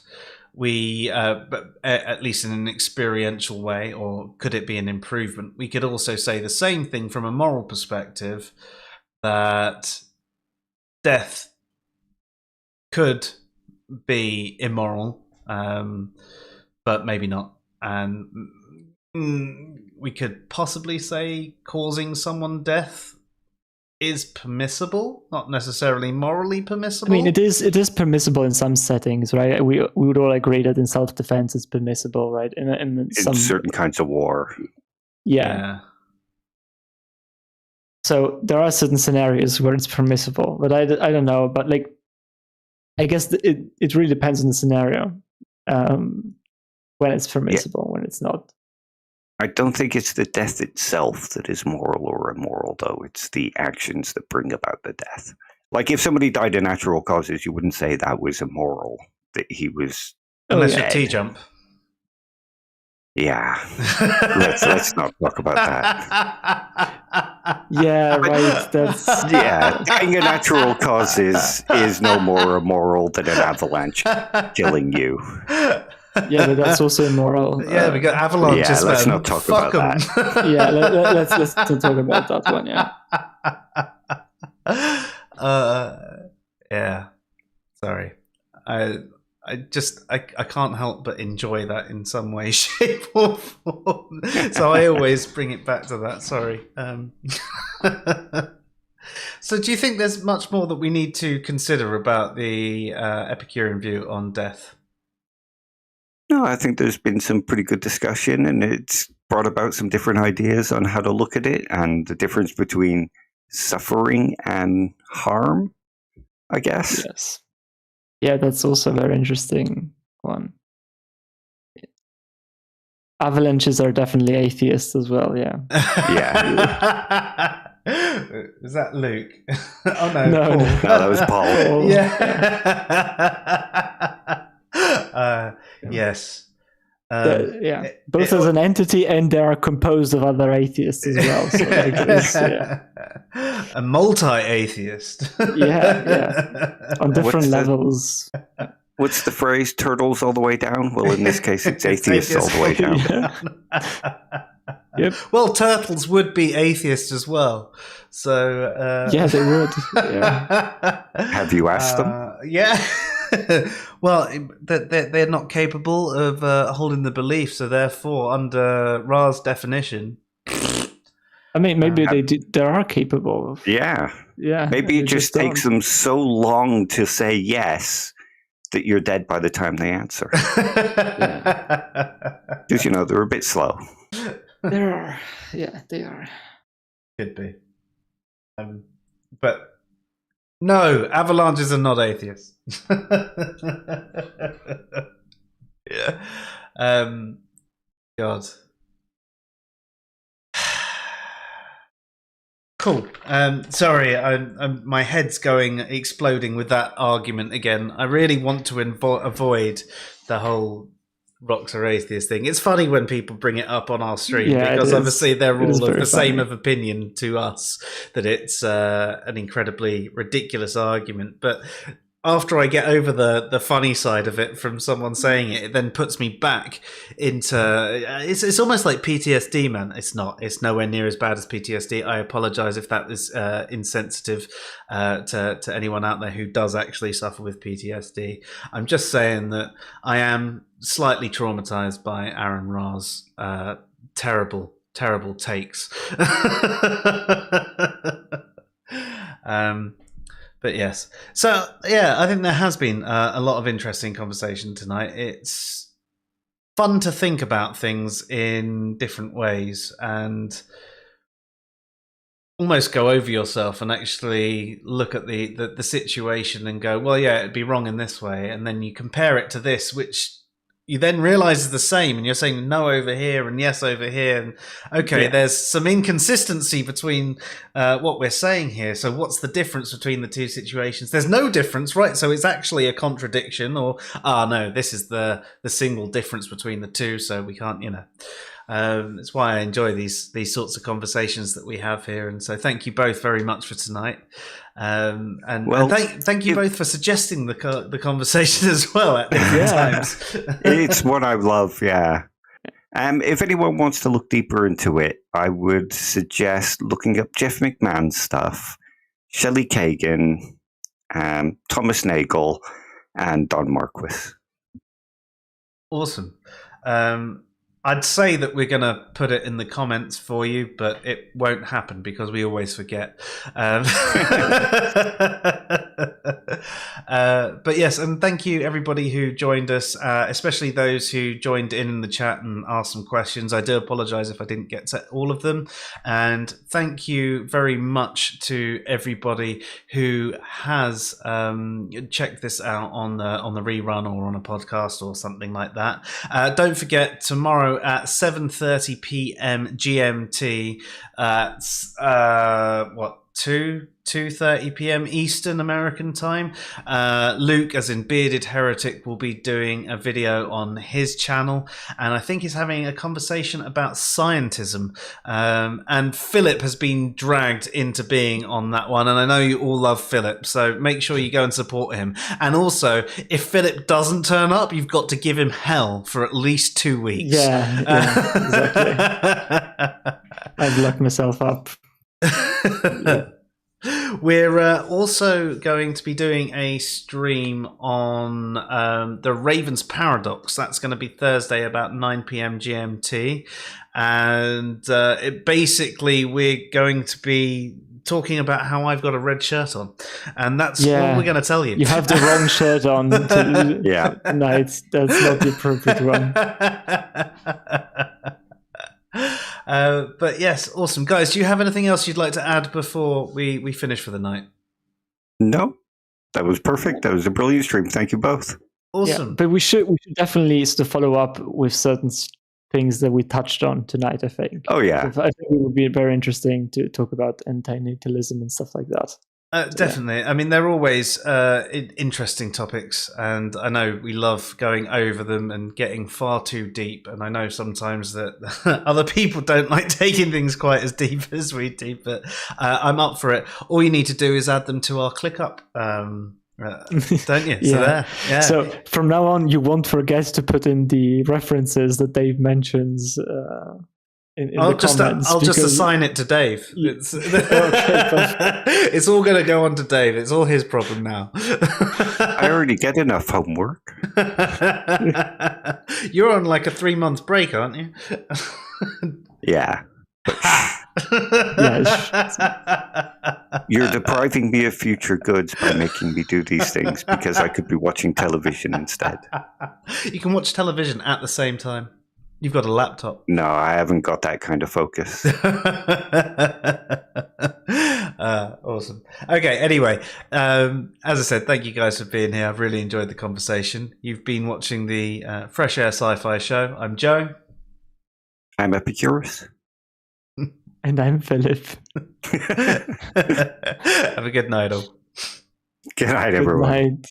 We, but at least in an experiential way, or could it be an improvement? We could also say the same thing from a moral perspective, that death could be immoral, but maybe not. And we could possibly say causing someone death is permissible, not necessarily morally permissible. I mean, it is permissible in some settings, right? We would all agree that in self-defense it's permissible, right? In some certain kinds of war. Yeah. So there are certain scenarios where it's permissible, but I don't know. But like, I guess it really depends on the scenario, when it's permissible, when it's not. I don't think it's the death itself that is moral or immoral, though. It's the actions that bring about the death. Like if somebody died of natural causes, you wouldn't say that was immoral, that he was unless you T-jump. Yeah. let's not talk about that. Yeah, right. That's dying of natural causes is no more immoral than an avalanche killing you. Yeah, but that's also immoral. Yeah, we got avalanches. Yeah, let's not talk about that. Yeah, let's not talk about that one. Yeah. Yeah. Sorry, I can't help but enjoy that in some way, shape, or form. So I always bring it back to that. Sorry. So do you think there's much more that we need to consider about the Epicurean view on death? No, I think there's been some pretty good discussion, and it's brought about some different ideas on how to look at it and the difference between suffering and harm, I guess. Yes. Yeah, that's also a very interesting one. Avalanches are definitely atheists as well, yeah. Yeah. Is that Luke? Oh, no. No, that was Paul. Yeah. Yes. Yeah. Both as an entity, and they are composed of other atheists as well. So a multi-atheist. Yeah. On different levels. What's the phrase? Turtles all the way down? Well, in this case, it's atheists all the way down. Yep. Well, turtles would be atheists as well. So yeah, they would. Yeah. Have you asked them? Yeah. Well, they're not capable of holding the belief, so therefore, under Ra's definition, I mean, maybe they are capable of. Yeah. Yeah. Maybe it just takes them so long to say yes that you're dead by the time they answer. Because they're a bit slow. They are. Yeah, they are. Could be. But no, avalanches are not atheists. Yeah. God. Cool. Sorry, my head's exploding with that argument again. I really want to avoid the whole rocks are atheist thing. It's funny when people bring it up on our stream, because obviously they're all of the same opinion to us, that it's an incredibly ridiculous argument. But after I get over the funny side of it from someone saying it, it then puts me back into it's almost like PTSD, man. It's not. It's nowhere near as bad as PTSD. I apologize if that was insensitive to anyone out there who does actually suffer with PTSD. I'm just saying that I am slightly traumatized by Aaron Ra's terrible takes. But yes, so yeah, I think there has been a lot of interesting conversation tonight. It's fun to think about things in different ways and almost go over yourself and actually look at the situation and go, well, yeah, it'd be wrong in this way, and then you compare it to this, which you then realize is the same, and you're saying no over here and yes over here, and okay, there's some inconsistency between what we're saying here. So what's the difference between the two situations? There's no difference, right? So it's actually a contradiction, or no, this is the single difference between the two, so we can't, It's why I enjoy these sorts of conversations that we have here. And so thank you both very much for tonight. And thank you both for suggesting the conversation as well at different times. It's what I love, yeah. If anyone wants to look deeper into it, I would suggest looking up Jeff McMahon's stuff, Shelley Kagan, Thomas Nagel, and Don Marquis. Awesome. I'd say that we're going to put it in the comments for you, but it won't happen because we always forget. But yes, and thank you everybody who joined us, especially those who joined in the chat and asked some questions. I do apologize if I didn't get to all of them. And thank you very much to everybody who has checked this out on the rerun or on a podcast or something like that. Don't forget, tomorrow at 7:30 p.m. GMT, 2:30 p.m. Eastern American time, Luke, as in Bearded Heretic, will be doing a video on his channel, and I think he's having a conversation about scientism, and Philip has been dragged into being on that one, and I know you all love Philip, so make sure you go and support him. And also, if Philip doesn't turn up, you've got to give him hell for at least 2 weeks. Yeah, exactly. I've locked myself up. We're also going to be doing a stream on the Raven's Paradox. That's going to be Thursday about 9 p.m. GMT. And basically, we're going to be talking about how I've got a red shirt on. And that's what we're going to tell you. You have the wrong shirt on tonight. That's not the appropriate one. But yes, awesome. Guys, do you have anything else you'd like to add before we finish for the night? No, that was perfect. That was a brilliant stream. Thank you both. Awesome. Yeah, but we should definitely sort of follow up with certain things that we touched on tonight, I think. Oh, yeah. So I think it would be very interesting to talk about antinatalism and stuff like that. Definitely. I mean, they're always interesting topics, and I know we love going over them and getting far too deep. And I know sometimes that other people don't like taking things quite as deep as we do, but I'm up for it. All you need to do is add them to our ClickUp, don't you? So there. Yeah. So from now on, you won't forget to put in the references that Dave mentions. I'll just assign it to Dave. It's all going to go on to Dave. It's all his problem now. I already get enough homework. You're on like a 3-month break, aren't you? Yeah. You're depriving me of future goods by making me do these things because I could be watching television instead. You can watch television at the same time. You've got a laptop. No, I haven't got that kind of focus. Awesome. Okay, anyway, as I said, thank you guys for being here. I've really enjoyed the conversation. You've been watching the Fresh Air Sci-Fi show. I'm Joe. I'm Epicurus. And I'm Philip. Have a good night, all. Good night, everyone. Good night.